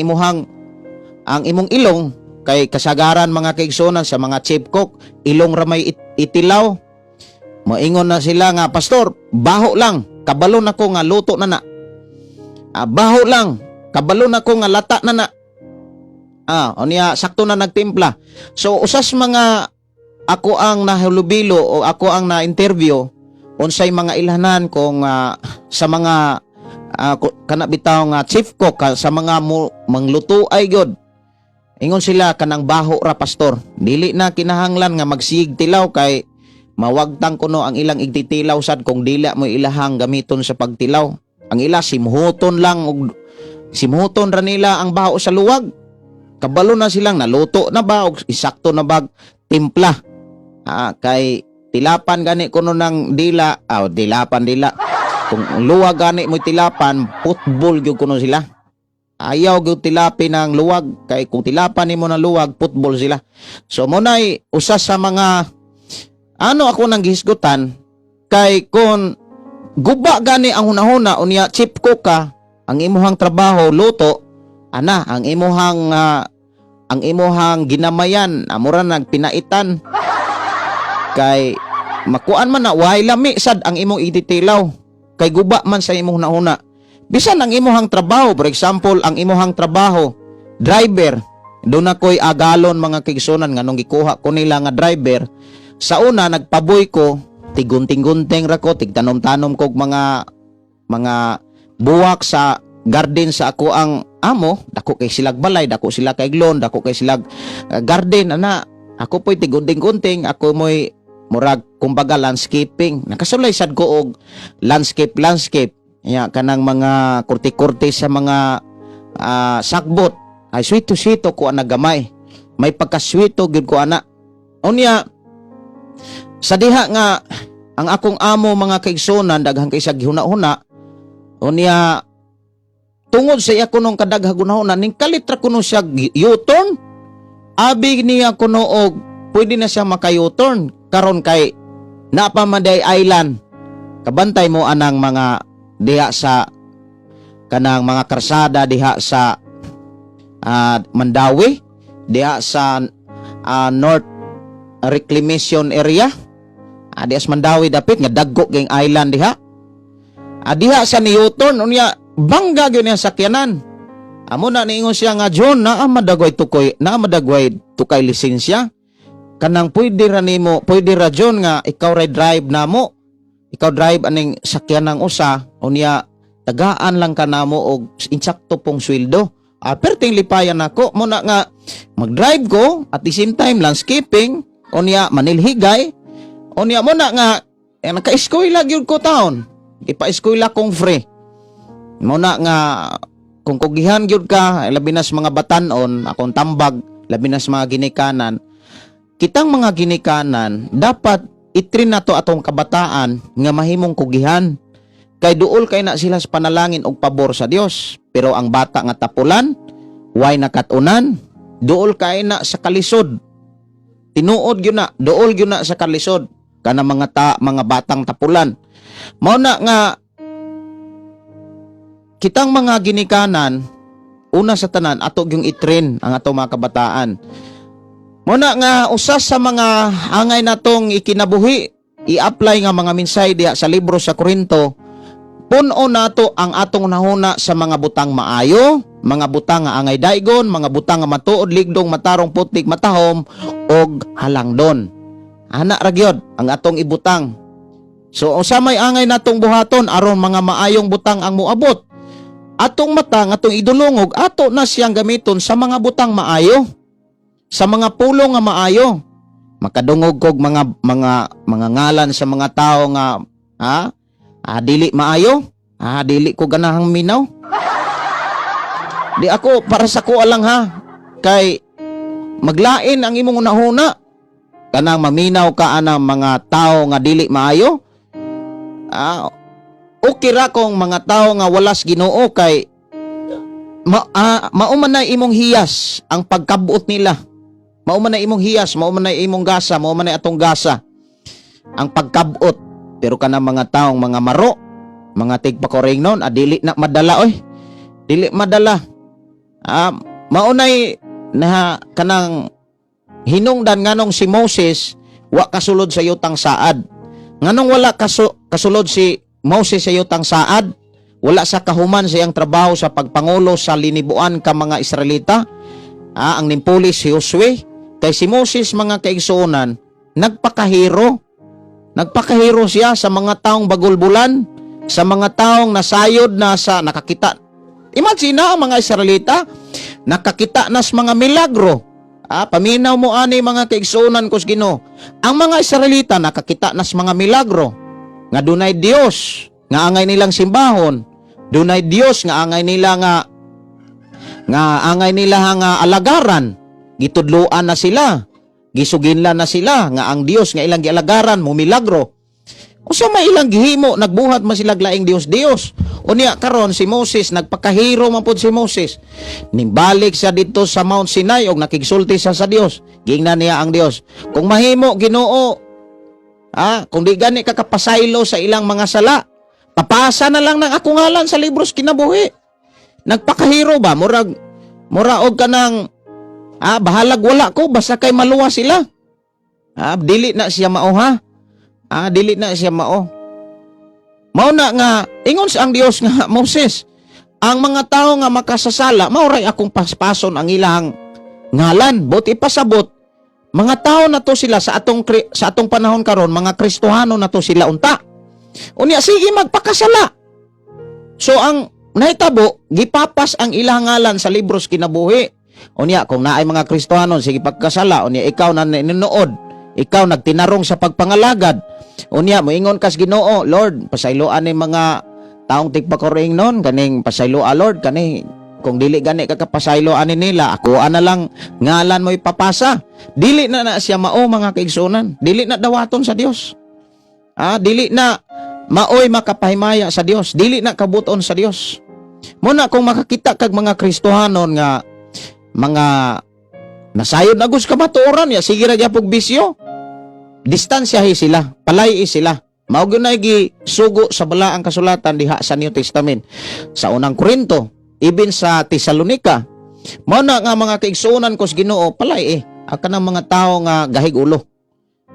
imong ilong, kay kasagaran mga kaigsunan sa mga chip cook, ilong ra may itilaw. Moingon na sila nga, pastor, baho lang, kabalo na ko nga luto na na. Baho lang, kabalo na ko nga lata na na. Unya sakto na nagtimpla. So usas mga ako ang nahulubilo o ako ang na-interview unsay mga ilhanan kung sa mga kana bitaw nga chief cook sa mga mangluto ay god. Ingon sila kanang baho ra pastor. Dili na kinahanglan nga magsig tilaw kay mawagtang kuno ang ilang igtitilaw sad kung dili mo ilahang gamiton sa pagtilaw. Ang ila simhuton lang og simhuton ra nila ang baho sa luwag. Kabalo na silang naluto na ba og isakto na bag timpla. Kay tilapan gani kuno ng dila, dila. Kung luwag gani mo tilapan, putbol gyud kuno sila. Ayaw gyud tilapi ng luwag kay kung tilapan nimo ng luwag, putbol sila. So munay usa sa mga ako nang gihisgutan kay kung guba gani ang hunahuna unya chip cook ka, ang imuhang trabaho luto, ang imuhang ginamayan amura nagpinaitan kay makuan man na way lami sad ang imong ititilaw kay guba man sa imong hunahuna. Bisan ang imuhang trabaho, for example, ang imuhang trabaho driver, doon ako'y agalon mga kaigsunan nga nung gikuha ko nila nga driver. Sa una nagpaboy ko, tigunting-gunting ra ko, tigtanom-tanom ko mga buwak sa garden sa ako ang amo, dako kay silag balay, dako sila kay iglon, dako kay silag garden ako po'y tigunting-gunting, ako mo'y murag kumbaga landscaping. Nakasulay sad ko og landscape. Kanang mga kurti-kurti sa mga sakbot ay sweeto ko ana gamay. May pagkasweeto gyud ko ana. Unya sa diha nga ang akong amo mga kaigsunan daghang kay sa gihuna-huna. Unya tungod sa iya kunong kadagha gunahuna ning kalitra kuno siya U-turn. Abi niya kuno og pwede na siya maka-U-turn karon kay napamaday island. Kabantay mo anang mga diha sa kanang mga karsada diha sa Mandawi, diha sa North Reclamation Area. Diha sa Mandawi dapit nga dagko ging island diha. Diha sa Newton unya bangga gyud niya sakyanan. Amo na niingon siya nga John naa madagway tukay lisensya. Kanang pwede ra John nga ikaw ray drive namo. Ikaw drive aning sakyanan usa unya tagaan lang ka namo og insakto pong sweldo. Perting lipayan nako mo na nga mag-drive ko at the same time landscaping unya manilhigay unya mo na nga naka-eskwela gyud ko taon. Ipa-eskwela kong free. Mo na nga kung kugihan gyud ka labi na sa mga batan-on akong tambag labi na sa mga ginikanan. Kitang mga ginikanan dapat itrin na to atong kabataan nga mahimong kugihan. Kay duol kay na sila sa panalangin og pabor sa Dios. Pero ang bata nga tapulan, way nakatunan, duol kay na sa kalisod. tinuod gyud na, duol gyud na sa kalisod kanang mga batang tapulan. Mao na nga kitang mga ginikanan, una sa tanan ato gyung itrain ang ato mga kabataan. Mao na nga usas sa mga angay natong ikinabuhi, i-apply nga mga mensahe diha sa libro sa Korinto, puno nato ang atong nahuna sa mga butang maayo, mga butang nga angay daygon, mga butang nga matuod, ligdong, matarong, putik, matahom, og halangdon. Ana ra gyud ang atong ibutang. So usa may angay natong buhaton aron mga maayong butang ang moabot. Atong mata nga atong idulungog, ato na siyang gamiton sa mga butang maayo, sa mga pulong nga maayo. Makadungog kog mga ngalan sa mga tao nga dili maayo, dili ko ganahang minaw. Di ako para sa ko lang kay maglain ang imong unahuna kanang maminaw ka anang mga tao nga dili maayo. Okay ra kung mga tao nga walas Ginoo kay mauman na imong hiyas ang pagkabuot nila. Mauman na imong hiyas, mauman na imong gasa, mauman na atong gasa ang pagkabuot. Pero kanang mga taong mga maro, mga tigpakoring noon, dili na madala dili madala. Maunay na kanang hinungdan nganong si Moses wa kasulod sa yutang saad. Nganong wala kasulod si Moses sa yutang saad, wala sa kahuman sa iyang trabaho sa pagpangulo sa linibuan ka mga Israelita. Ang nimpuli si Josue, kay si Moses mga kaigsuonan nagpakahiro siya sa mga taong bagulbulan, sa mga taong nasayod na sa nakakita. Imagine na ang mga Israelita nakakita nas mga milagro. Paminaw mo ani mga kaigsuonan kus Ginoo, ang mga Israelita nakakita nas mga milagro nga dunay Dios nga angay nilang simbahon, dunay Dios nga angay nila nga alagaran, gitudloan na sila, gisuginlan na sila nga ang Dios nga ilang gialagaran mo milagro. Usa may ilang gihimo nagbuhat man sila laing Dios. Unya karon si Moses nagpakahiro man pud si Moses. Nimbalik siya dito sa Mount Sinai og nakigsulti siya sa Dios. Giingnan niya ang Dios. Kung mahimo Ginoo, kung di gani ka kapasaylo sa ilang mga sala, papasa na lang ng ako ngalan sa libros kinabuhi. Nagpakahiro ba? Mura og kanang bahalag wala ko basta kay maluwa sila. Dili na siya mao dili na siya mao. Mao na nga ingon sa ang Dios nga Moses, ang mga tao nga makasasala mauray akong paspason ang ilang ngalan. Buti pasabot mga tao na to sila sa atong panahon karon, mga Kristohano na to sila unta. Unya sige magpakasala. So ang nahitabo gipapas ang ilang ngalan sa libros kinabuhi. Unya kung naay mga Kristohano sige pagkasala, unya ikaw na nanood, ikaw nagtinarong sa pagpangalagad. Unya moingon kas Ginoo, Lord, pasayloan ni mga taong tigpakoring non, kaning pasayloa Lord, kani kung dili gani ka kapasayloan ni nila, ako na lang ngalan mo ipapasa. Dili na siya mao mga kaigsunan, dili na dawaton sa Dios. Dili na maoy makapahimaya sa Dios, dili na kabuton sa Dios. Muna kung makakita kag mga Kristohanon nga mga nasayod na gus kamatuoran ya, sige ra gyapon bisyo. Distansyahi sila, palay sila. Mao gyud nay gisugo sa balaang kasulatan diha sa New Testament. Sa unang Korinto, even sa Tesalonica, mao na nga mga kaigsuonan kos Ginoo, palay ang kanang mga tao nga gahig ulo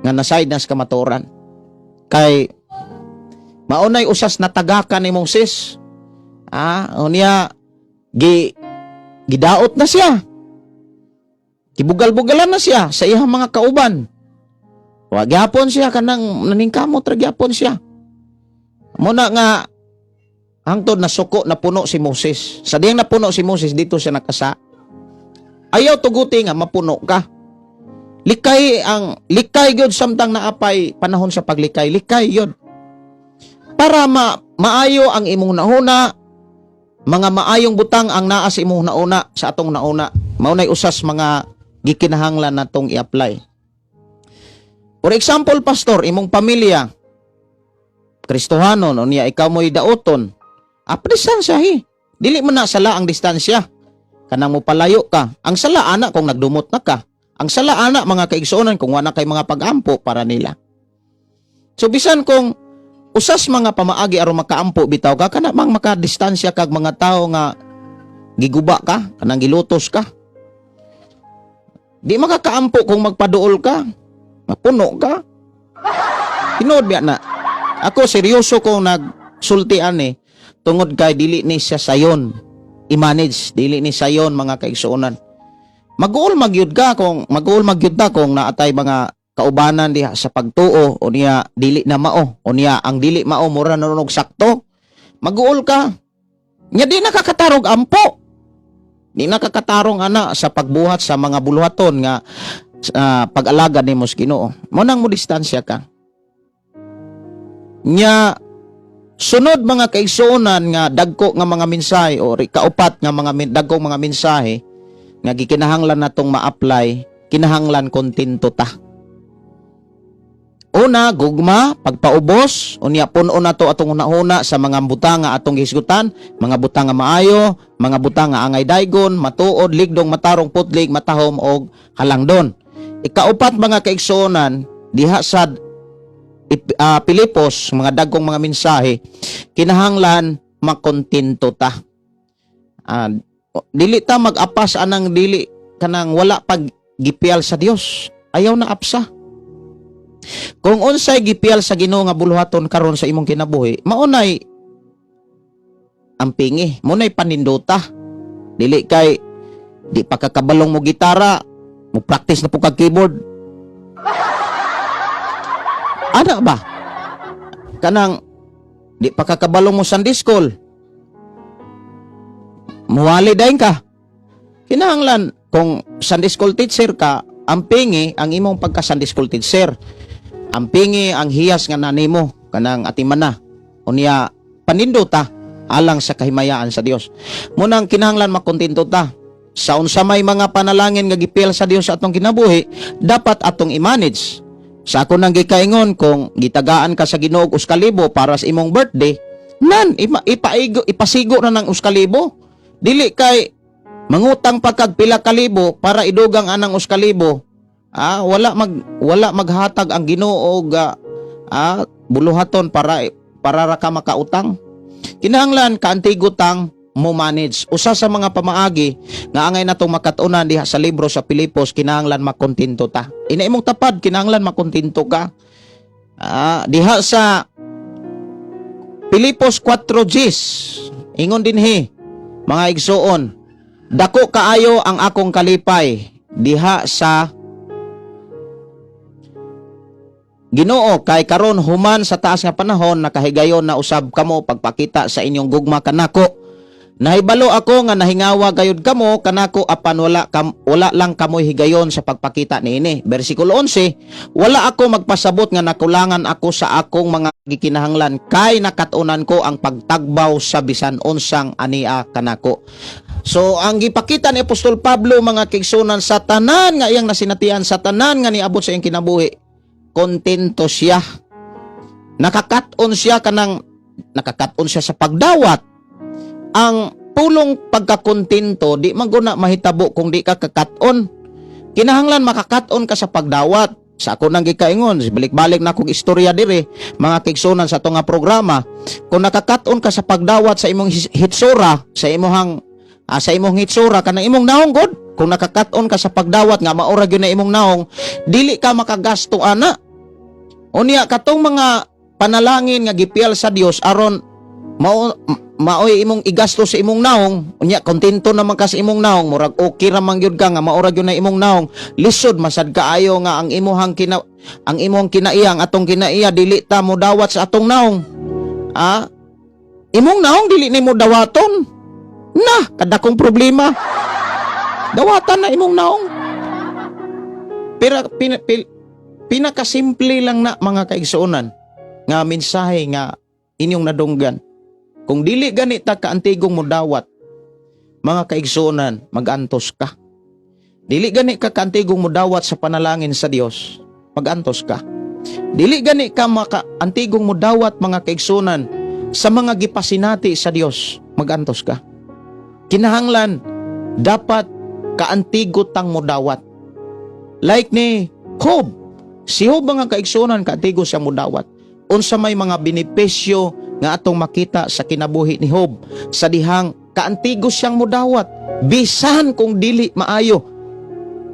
nga nasayod na sa kamatuoran. Kay maunay usas na tagakan ni Moses. Unya gidaot na siya. Kibugal-bugalan na siya sa iyang mga kauban. Wa gyapon siya kanang naningkamot ra gyapon siya. Muna nga hangtod na suko na puno si Moses. Sa diyang napuno si Moses dito siya nakasa. Ayaw tuguti nga mapuno ka. Likay gyud samtang naapay panahon sa paglikay. Likay gyud. Para maayo ang imong nauna, mga maayong butang ang naa sa imong nauna sa atong nauna. Maunay usas mga gikinahanglan natong i-apply. For example, pastor, imong pamilya Kristohano niya ikaw mo'y daoton. Distansya dili man na sala ang distansya. Kanang mo palayo ka. Ang sala ana kung nagdumot na ka. Ang sala ana mga kaigsuonan kung wala kay mga pag-ampo para nila. So bisan kung usas mga pamaagi aron makaampo bitaw ka kana mang makadistansya kag mga tao nga giguba ka, kanang gilutos ka. Di makakaampo kung magpaduol ka. Mapuno ka. Tinood biya na. Ako seryoso kong nagsultian tungod kay dili ni siya sayon. I-manage, dili ni sayon mga kaigsuonan. Mag-uol magyud ka kung naatay mga kaubanan diha sa pagtuo o niya dili na mao o niya ang dili mao mura nanunog sakto. Mag-uol ka. Nya di nakakatarog ampo. Di nakakatarong ana sa pagbuhat sa mga buluhaton nga pag-alaga nimo sa Ginoo. Mo nang mo distansya ka. Nya sunod mga kaigsuonan nga dagko nga mga mensahe o kaupat nga mga dagkong mga mensahe nga gikinahanglan natong ma-apply, kinahanglan kontento ta. Una, gugma, pagpaubos, unya puno na to atong una-una sa mga butang nga atong gihisgutan, mga butang nga maayo, mga butang nga angay daygon, matuod, ligdong, matarong, putlig, matahom, og halangdon. Ikaupat mga kaigsuonan, diha sa Pilipos, mga dagkong mga mensahe, kinahanglan makontento ta. Dili ta mag-apas anang dili kanang wala pag gipial sa Dios. Ayaw na apsa. Kung unsay gipial sa Ginoo nga buluhaton karon sa imong kinabuhi, maunay ampingi, maunay paninduta. Dili kay di pa kakabalong mo gitara, mo practice na po kag keyboard. Ana ba? Kanang di pa kakabalong mo Sunday school. Muwali dayon ka. Kinahanglan kung Sunday school teacher ka, ampingi ang imong pagka Sunday school teacher. Ampingi ang hiyas nga nanimo kanang atimana. Unya paninduta alang sa kahimayaan sa Dios. Munang kinahanglan makontento ta. Sa unsa may mga panalangin nga gipil sa Dios sa atong kinabuhi, dapat atong i-manage. Sa ako nang gikaingon kung gitagaan ka sa Ginoo og 1,000 para sa imong birthday, nan ipasigo na ng 1,000. Dili kay mangutang pa kag pila ka libo para idugang anang 1,000. Wala maghatag ang Ginoo og buluhaton para ra ka makautang. Kinahanglan kaantigutang mo manage. Usa sa mga pamaagi nga angay natong makatunan diha sa libro sa Pilipos, kinahanglan makontento ta. Ina imong tapad, kinahanglan makontento ka. Diha sa Pilipos 4:10, ingon dinhi mga igsuon, dako kaayo ang akong kalipay diha sa Ginoo, kay karon human sa taas nga panahon nakahigayon na usab kamo pagpakita sa inyong gugma kanako. Nahibalo ako nga nahingawa gayud kamo kanako apan wala lang kamoy higayon sa pagpakita niini. Bersikulo 11, wala ako magpasabot nga nakulangan ako sa akong mga gikinahanglan kay nakatunan ko ang pagtagbaw sa bisan unsang ania kanako. So ang gipakita ni Apostol Pablo mga kigsunan sa tanan nga iyang nasinatian, sa tanan nga niabot sa iyang kinabuhi, kontento siya. Nakakaton siya sa pagdawat. Ang pulong pagkakontento di maguna mahitabo kung di ka kakaton. Kinahanglan makakaton ka sa pagdawat. Sa ako nang gikaingon, balik-balik na kong istorya dire, mga kigsunan sa to nga programa. Kung nakakaton ka sa pagdawat sa imong hitsura, sa imong hitsura kanang imong naong god, kung nakakaton ka sa pagdawat nga maura gyud na imong naong, dili ka makagasto ana. Unya katong mga panalangin nga gipial sa Dios aron maoy imong igasto sa imong naong, unya kontento naman ka sa imong naong, murag okay ra man gyud ka nga maura gyud na imong naong, lisod masad kaayo nga ang imong kinaiya, ang atong kinaiya dili ta mo dawat sa atong naong. Imong naong dili nimo dawaton. Na, kadakong problema. Dawatan na imong naong. Pero pinakasimple lang na mga kaigsuonan nga mensahe nga inyong nadunggan. Kung dili ganita kaantigong mo dawat, mga kaigsuonan, magantos ka. Dili gani ka kaantigong mo dawat sa panalangin sa Dios, magantos ka. Dili gani ka makaantigong mo dawat mga kaigsuonan sa mga gipasinati sa Dios, magantos ka. Kinahanglan dapat kaantigot tang mo dawat. Like ni Job. Si Job mga kaigsunan kaatigo siya mudawat. Unsa may mga benepisyo nga atong makita sa kinabuhi ni Job sa dihang kaantigo siyang mudawat bisan kung dili maayo.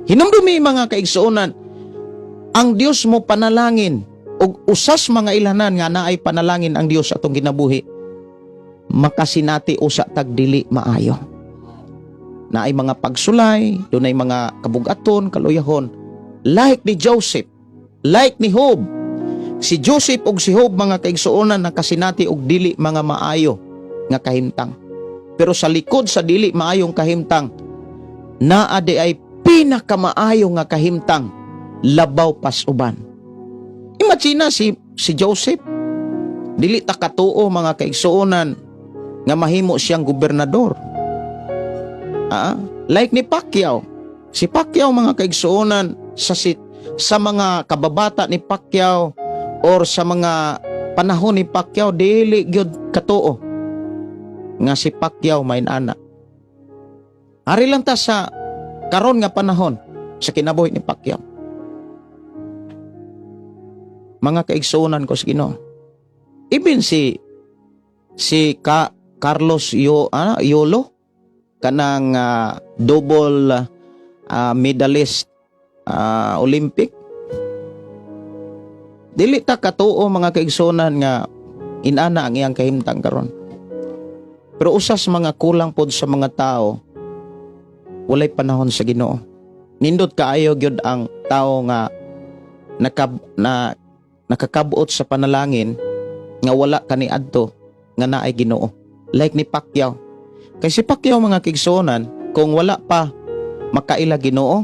Hinumdumi mga kaigsunan, ang Dios mo panalangin ug usas mga ilanan nga naay panalangin ang Dios atong kinabuhi. Makasinati usa tag dili maayo. Naay mga pagsulay, dunay mga kabugaton, kaluyahon. Like ni Joseph, like ni Job. Si Joseph ug si Job mga kaigsuonan nakasinati og dili mga maayo nga kahimtang. Pero sa likod sa dili maayong kahimtang, naa di ay pinakamaayo nga kahimtang, labaw pas uban. Imagine si Joseph, dili ta katuo mga kaigsuonan nga mahimo siyang gobernador. Like ni Pacquiao. Si Pacquiao mga kaigsuonan sa mga kababata ni Pacquiao or sa mga panahon ni Pacquiao dili gyud katuo nga si Pacquiao main ana. Ari lang ta sa karon nga panahon sa kinabuhi ni Pacquiao. Mga kaigsuonan ko sa Ginoo. Even si Carlos Yolo kanang double medalist Olympic. Dili ta katuo mga kaigsuonan nga inana ang iyang kahimtang karon. Pero usas mga kulang pod sa mga tao, walay panahon sa Ginoo. Nindot kaayo gyud ang tao nga nakakabuot sa panalangin nga wala kaniadto nga naay Ginoo. Like ni Pacquiao. Kay si Pacquiao mga kaigsuonan, kung wala pa makaila Ginoo,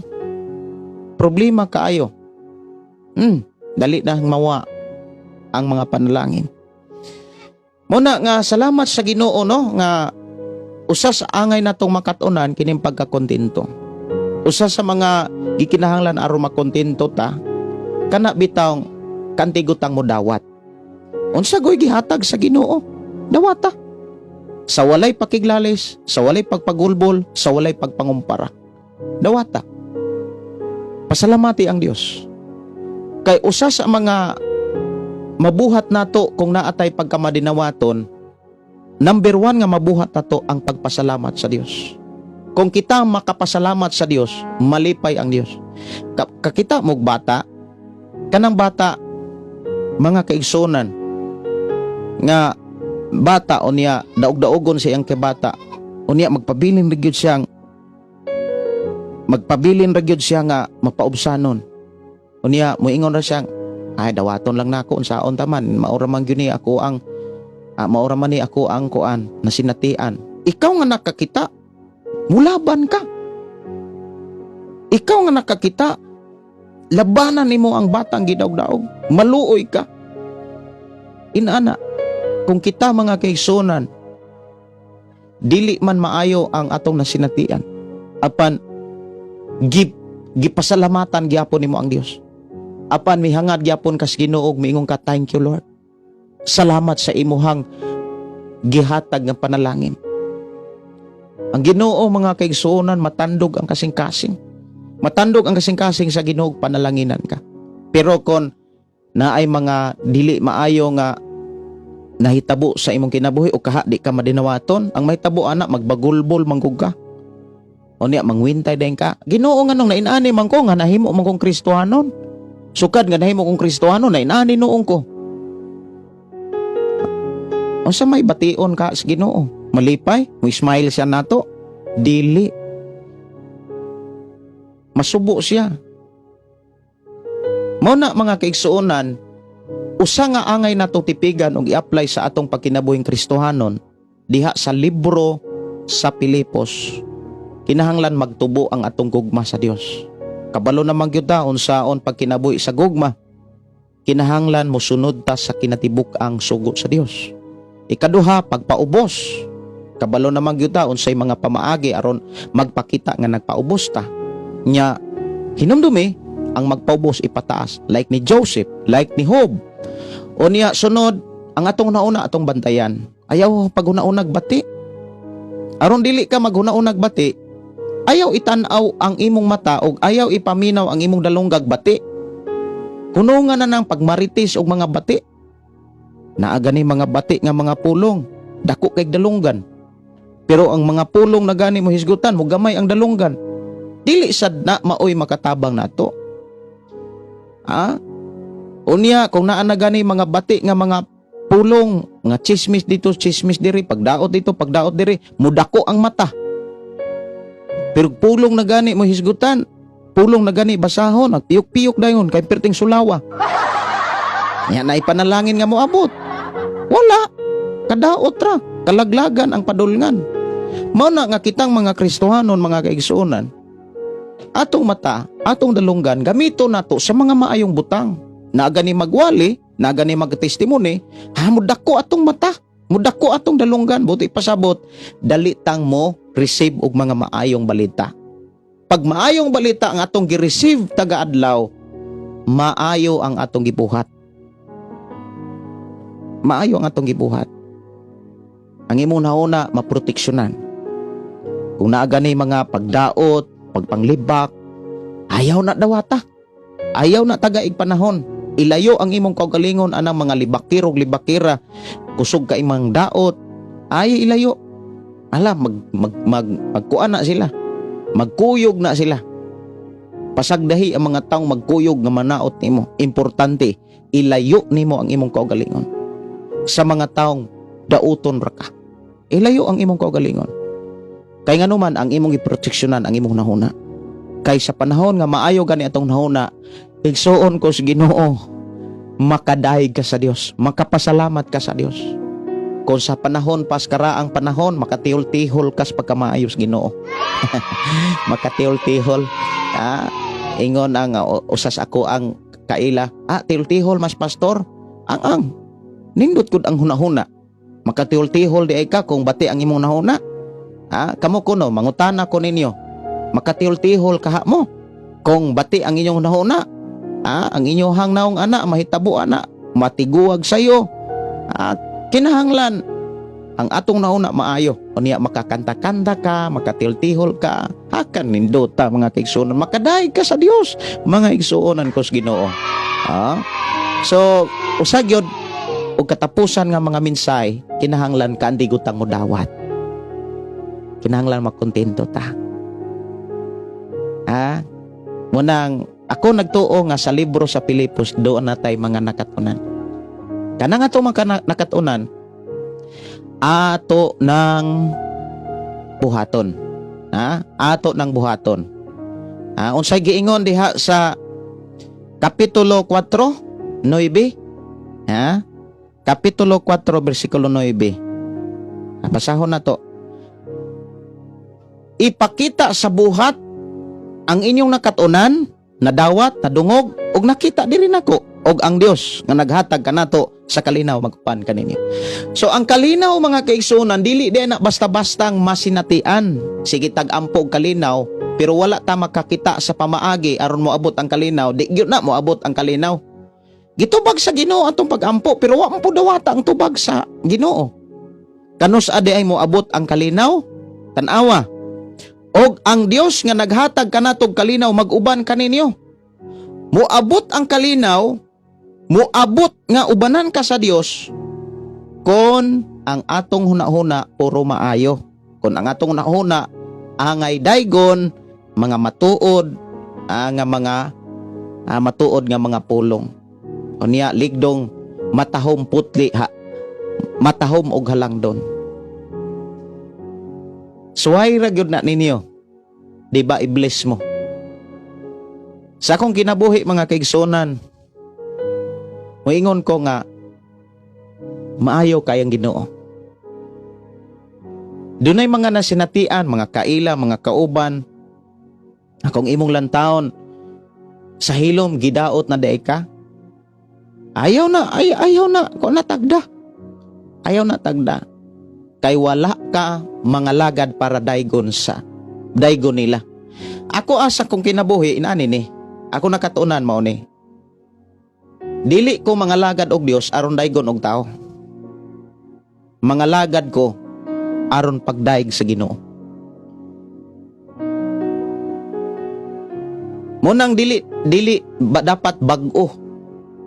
problema kaayo. Dali na mawa ang mga panalangin. Muna nga salamat sa Ginoo no nga usas angay natong makatunan kining pagkakontento. Usa sa mga gikinahanglan aron makontento ta kana bitawng kantigutang mo dawat. Unsa goy gihatag sa Ginoo? Dawata. Sa walay pakiglalis, sa walay pagpagulbol, sa walay pagpangumpara. Dawata. Pasalamati ang Dios. Kay usa sa mga mabuhat nato kung naatay pagkamadinawaton, number 1 nga mabuhat nato ang pagpasalamat sa Dios. Kung kita makapasalamat sa Dios, malipay ang Dios. Kakita mog bata, kanang bata, mga kaigsunan, nga bata o niya, daog-daogon siyang kebata, o niya magpabilin ragyod siya nga mapaubsanon. O niya, muingon ra siyang, ay dawaton lang nako unsaon taman, maura man gyud ni ako ang kuan nasinatian. Ikaw nga nakakita, mulaban ka. Ikaw nga nakakita, labanan nimo ang batang gidaog-daog, maluoy ka. Inana, kung kita mga kaigsunan, dili man maayo ang atong nasinatian, apan gipasalamatan gyapon nimo ang Dios. Apan mihangad gyapon kas Ginoo miingon ka, thank you Lord. Salamat sa imuhang gihatag nga panalangin. Ang Ginoo mga kaigsuonan matandog ang kasing-kasing. Matandog ang kasing-kasing sa Ginoo panalanginan ka. Pero kon naay mga dili maayo nga nahitabo sa imong kinabuhi o kaha di ka madinawaton, ang mahitabo ana magbagulbol manggug ka. O niya mangwintay dayon ka. Ginoo nga nung nainani man ko nga nahimo man kong Kristohanon. Sukad nga nahimo kong Kristohanon nainani noong ko. O sa may bation ka sa Ginoo, malipay, mo smile siya nato. Dili. Masubo siya. Mao na mga kaigsuonan, usa nga angay nato tipigan ug i-apply sa atong pagkinabuhing Kristohanon diha sa libro sa Pilipos. Kinahanglan magtubo ang atong gugma sa Dios. Kabalo naman gyud ta unsaon pagkinabuhi sa gugma. Kinahanglan mosunod ta sa kinatibuk ang sugo sa Dios. Ikaduha, pagpaubos. Kabalo naman gyud ta unsay mga pamaagi aron magpakita nga nagpaubos ta. Nya hinumdumi ang magpaubos ipataas like ni Joseph, like ni Job. O niya sunod ang atong nauna atong bantayan. Ayaw paghuna-unag bati. Aron dili ka maghuna-unag bati, ayaw itanaw ang imong mata og ayaw ipaminaw ang imong dalunggag bati. Hunungan na ng pagmaritis og mga bati. Naa gani mga bati nga mga pulong, dako kay dalunggan. Pero ang mga pulong na gani mo hisgutan, mo gamay ang dalunggan. Dili sad na maoy makatabang nato. Unya kung naa na gani mga bati nga mga pulong nga chismis dito, chismis diri, pagdaot dito, pagdaot diri, mudako ang mata. Pero pulong na gani mo hisgutan, pulong na gani basahon, nagpiyok-piyok dayon kay perting sulawa. Yan na ipanalangin nga mo abot. Wala. Kadaot ra, kalaglagan ang padulngan. Mao na nga kitang mga Kristohanon, mga kaigsuonan, atong mata, atong dalunggan gamito nato sa mga maayong butang. Na gani magwali, na gani magtestimony, mudako atong mata, mudako atong dalunggan, buti pasabot, dalitang mo receive og mga maayong balita. Pag maayong balita ang atong gi-receive taga adlaw, maayo ang atong gibuhat. Maayo ang atong gibuhat. Ang imong nauna maproteksyonan. Kung naa gani mga pagdaot, pagpanglibak, ayaw na dawata. Ayaw na tagaig panahon. Ilayo ang imong kaugalingon anang mga libakirog libakira, kusog ka imong daot, ay ilayo. Ala, magkuan na sila. Magkuyog na sila. Pasagdahi ang mga taong magkuyog nga manaot nimo. Importante, ilayo nimo ang imong kaugalingon. Sa mga taong dauton ra ka, ilayo ang imong kaugalingon. Kay nganuman ang imong iproteksyonan ang imong nahuna. Kay sa panahon nga maayo gani atong nahuna, igsuon ko sa Ginoo, makadayeg ka sa Dios, makapasalamat ka sa Dios. Kung sa panahon pas karaang panahon, makatihol-tihol kas pagkamaayos Ginoo. Makatihol-tihol. Ingon ang usas ako ang kaila, tihol-tihol mas pastor. Ang nindot gud ang hunahuna. Makatihol-tihol di ay ka kung bati ang imong nahuna. Kamo kuno mangutana ko ninyo. Makatihol-tihol kaha mo kung bati ang inyong nahuna. Ang inyong hangnaong ana mahitabo ana, matiguag sayo. Kinahanglan ang atong nauna maayo. Unya makakanta-kanta ka, makatihol-tihol ka. Hakan nindota mga kaigsuonan, makadayeg ka sa Dios, mga igsuonan ko sa Ginoo. So usag yun og katapusan nga mga minsay, kinahanglan ka andi gutang mo dawat. Kinahanglan makontento ta. Munang ako nagtuo nga sa libro sa Pilipos, doon na tayo mga nakatunan. Kanang ato mga nakatunan, ato ng buhaton. Ato ng buhaton. Unsay giingon diha sa Kapitulo 4, 9. Kapitulo 4, versikulo 9. Basahon na to. Ipakita sa buhat ang inyong nakatunan, nadawat, nadungog, og nakita diri nako, og ang Dios nga naghatag kanato sa kalinaw magpan kaninyo. So ang kalinaw mga kaigsuonan, dili di na basta-bastang masinatian. Sige tag-ampo og kalinaw, pero wala ta makakita sa pamaagi aron moabot ang kalinaw, di gyud na moabot ang kalinaw. Gitubag sa Ginoo atong pag-ampo, pero wa man pud dawata ang tubag sa Ginoo. Kanus adi ay moabot ang kalinaw? Tan-awa. Og ang Dios nga naghatag kanatog kalinaw mag-uban kaninyo. Moabot ang kalinaw, moabot nga ubanan ka sa Dios kon ang atong hunahuna puro maayo. Kon ang atong hunahuna angay daygon, mga matuod, nga mga matuod nga mga pulong. Unya ligdong matahom putli matahom og halangdon. Suway ra gyud na ninyo. Di ba i-bless mo? Sa akong kinabuhi mga kaigsuonan, moingon ko nga maayo kayang Ginoo. Dunay mga nasinatian, mga kaila, mga kauban. Akong imong lantawon sa hilom gidaot na daay ka. Ayaw na ko natagda. Ayaw na tagda. Kay wala ka mga lagad para daygon nila. Ako asa kong kinabuhi inani ni. Ako nakatunan mao ni. Dili ko mga lagad og Dios aron daygon og tao. Mga lagad ko aron pagdaig sa Ginoo. Munang dili ba dapat bag-o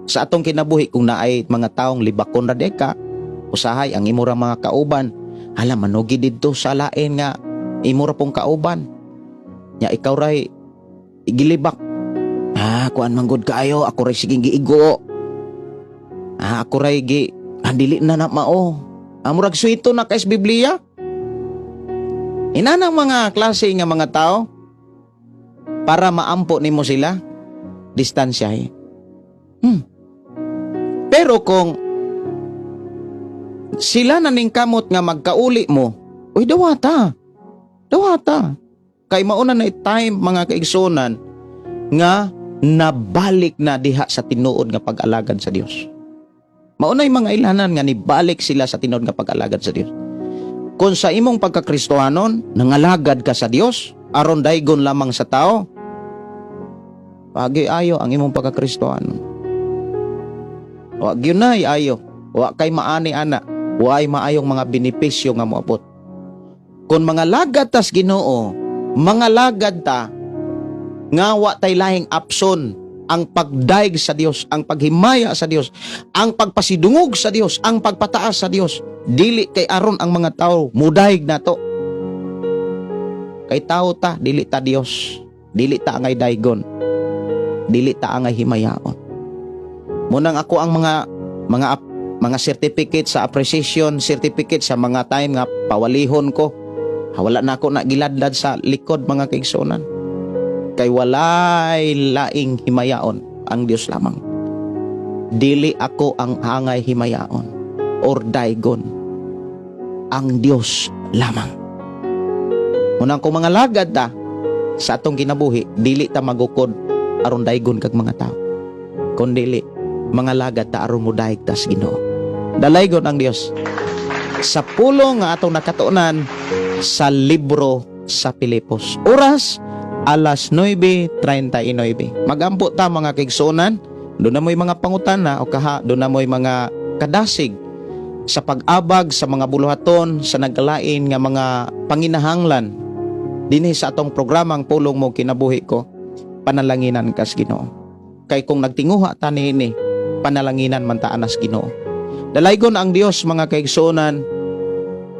sa atong kinabuhi kung naay mga taong libakon ra deka usahay ang imura mga kauban. Hala manugi didto sa lain nga imura pong kauban. Nya ikaw ray igilibak. Kuan manggod kaayo, ako ray siging giigo. Ako ray dili na mao. Murag suito na kay Biblia. Inanang mga klase nga mga tao para maampo nimo sila, distansyahe. Pero kung sila naning kamot nga magkauli mo, uy dawata. Kay mauna na time mga kaigsunan nga nabalik na diha sa tinuod nga pag-alagad sa Dios. Maunay mga ilanan nga nibalik sila sa tinuod nga pag-alagad sa Dios. Kung sa imong pagkakristohanon nangalagad ka sa Dios aron daygon lamang sa tao, pagi-ayo ang imong pagkakristohanon. Wa gyunay ayo, wa kay maani ana, wa ay maayong mga benepisyo nga moabot. Kung mga lagad tas Ginoo, mga lagad ta nga wa tay lahing option ang pagdaig sa Dios, ang paghimaya sa Dios, ang pagpasidungog sa Dios, ang pagpataas sa Dios. Dili kay aron ang mga tao mudaig nato. Kay tao ta, dili ta Dios, dili ta angay daygon, dili ta angay himayaon. Munang ako ang mga certificate sa appreciation, certificate sa mga time nga pawalihon ko. Wala na ako nagiladlad sa likod mga kaigsunan. Kay walay laing himayaon ang Dios lamang. Dili ako ang angay himayaon or daygon. Ang Dios lamang. Munang kung mga lagad ta sa atong kinabuhi, dili ta magukod aron daygon kag mga tao. Kundi mga lagad ta aron modaig ta sa Ginoo. Dalaygon ang Dios. Sa pulong nga atong nakatunan sa libro sa Pilipos. Oras alas 9:39. Magampo ta mga kaigsunan. Doon na mo'y mga pangutana o doon na mo'y mga kadasig sa pag-abag sa mga buluhaton sa nagkalain nga mga panginahanglan dinhi sa atong programang Pulong Mo Kinabuhi Ko. Panalanginan kas Ginoo. Kay kung nagtinguha ta niini, panalanginan man ta anas Ginoo. Dalaygon ang Dios mga kaigsunan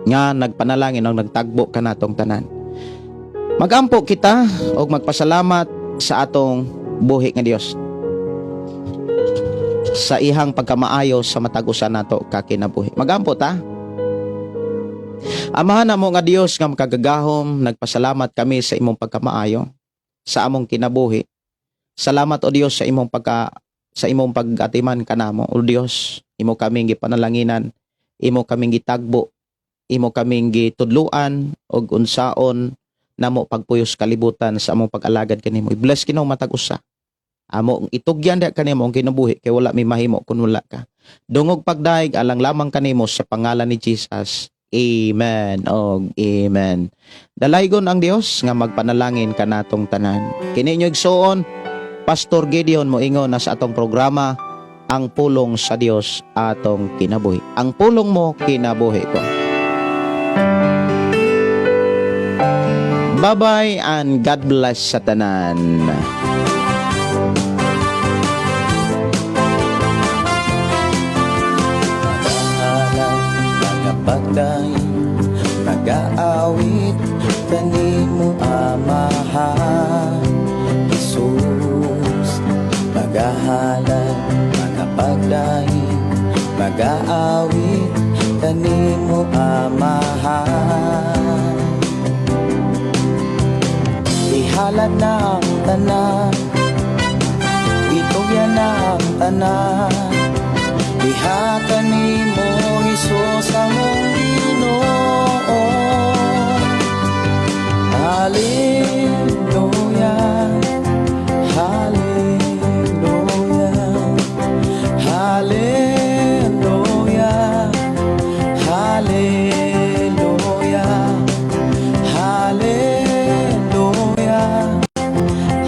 nga nagpanalangin ang nagtagbo kanatong tanan. Magampo kita og magpasalamat sa atong buhi nga Dios sa ihang pagkamaayo sa matag-usan nato kakinabuhi. Magampo ta. Amahan na mo nga Dios nga makagagahom, nagpasalamat kami sa imong pagkamaayo sa among kinabuhi. Salamat o Dios sa imong pag-atiman kanamo. O Dios, imo kaming gipanalanginan, imo kaming gitagbo, imo kaming gitudluan og unsaon namo pagpuyos kalibutan sa among pag-alagad kanimo. I-bless kinong matag-usa. Amo itugyan da kanimo ang kinabuhi kay wala mi mahimo kun wala ka. Dungog pagdaig alang lamang kanimo sa pangalan ni Jesus. Amen. Og amen. Dalaygon ang Dios nga magpanalangin kanatong tanan. Kini inyo igsuon, Pastor Gideon moingon na sa atong programa ang pulong sa Dios atong kinabuhi. Ang pulong mo kinabuhi ko. Bye-bye and God bless sa tanan. Pagdaing nag-aawit kanimo amahan Jesus magahalan mga pagdaing nag-aawit kanimo amahan ihalad na ang tanan itugyan na ang tanan diha kanimo Jesus ang Ginoo. Hallelujah, hallelujah, hallelujah, hallelujah, hallelujah,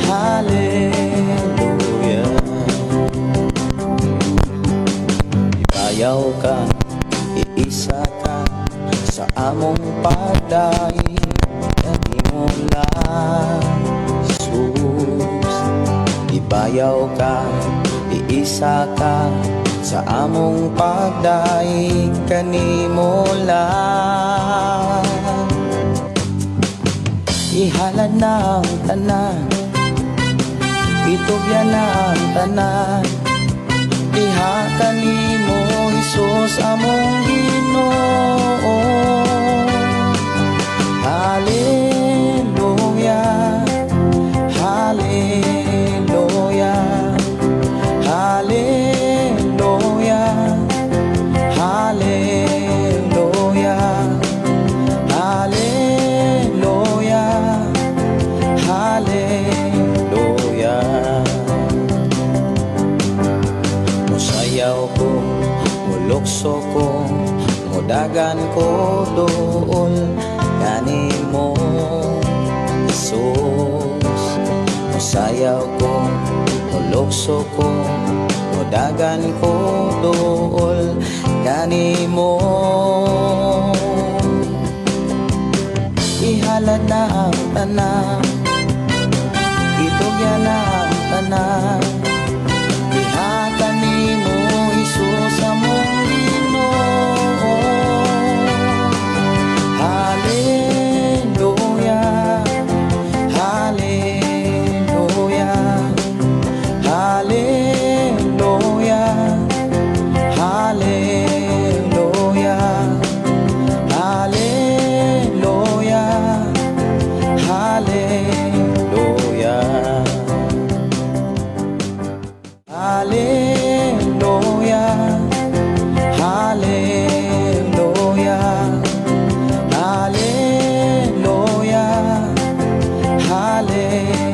hallelujah. Ibayaw ka, iisa ka sa among pagdaig, at imong Musayaw ka, iisa ka sa among pagdaig kanimo lang. Ihalad na ang tanan, itugyan na ang tanan, diha kanimo Hesus among Ginoo. Hallelujah, hallelujah, hallelujah, hallelujah, hallelujah, hallelujah. Musayaw ko, mulukso ko, mudagan ko doon kanimo Jesus. Musayaw ko, mulukso ko, mudagan ko doon kanimo. Ihalad na ang tanan, itugyan na ang tanan, diha kanimo Hesus among Ginoo. Hallelujah, hallelujah, hallelujah, hallelujah, hallelujah, hallelujah, hallelujah, hallelujah, hallelujah, hallelujah.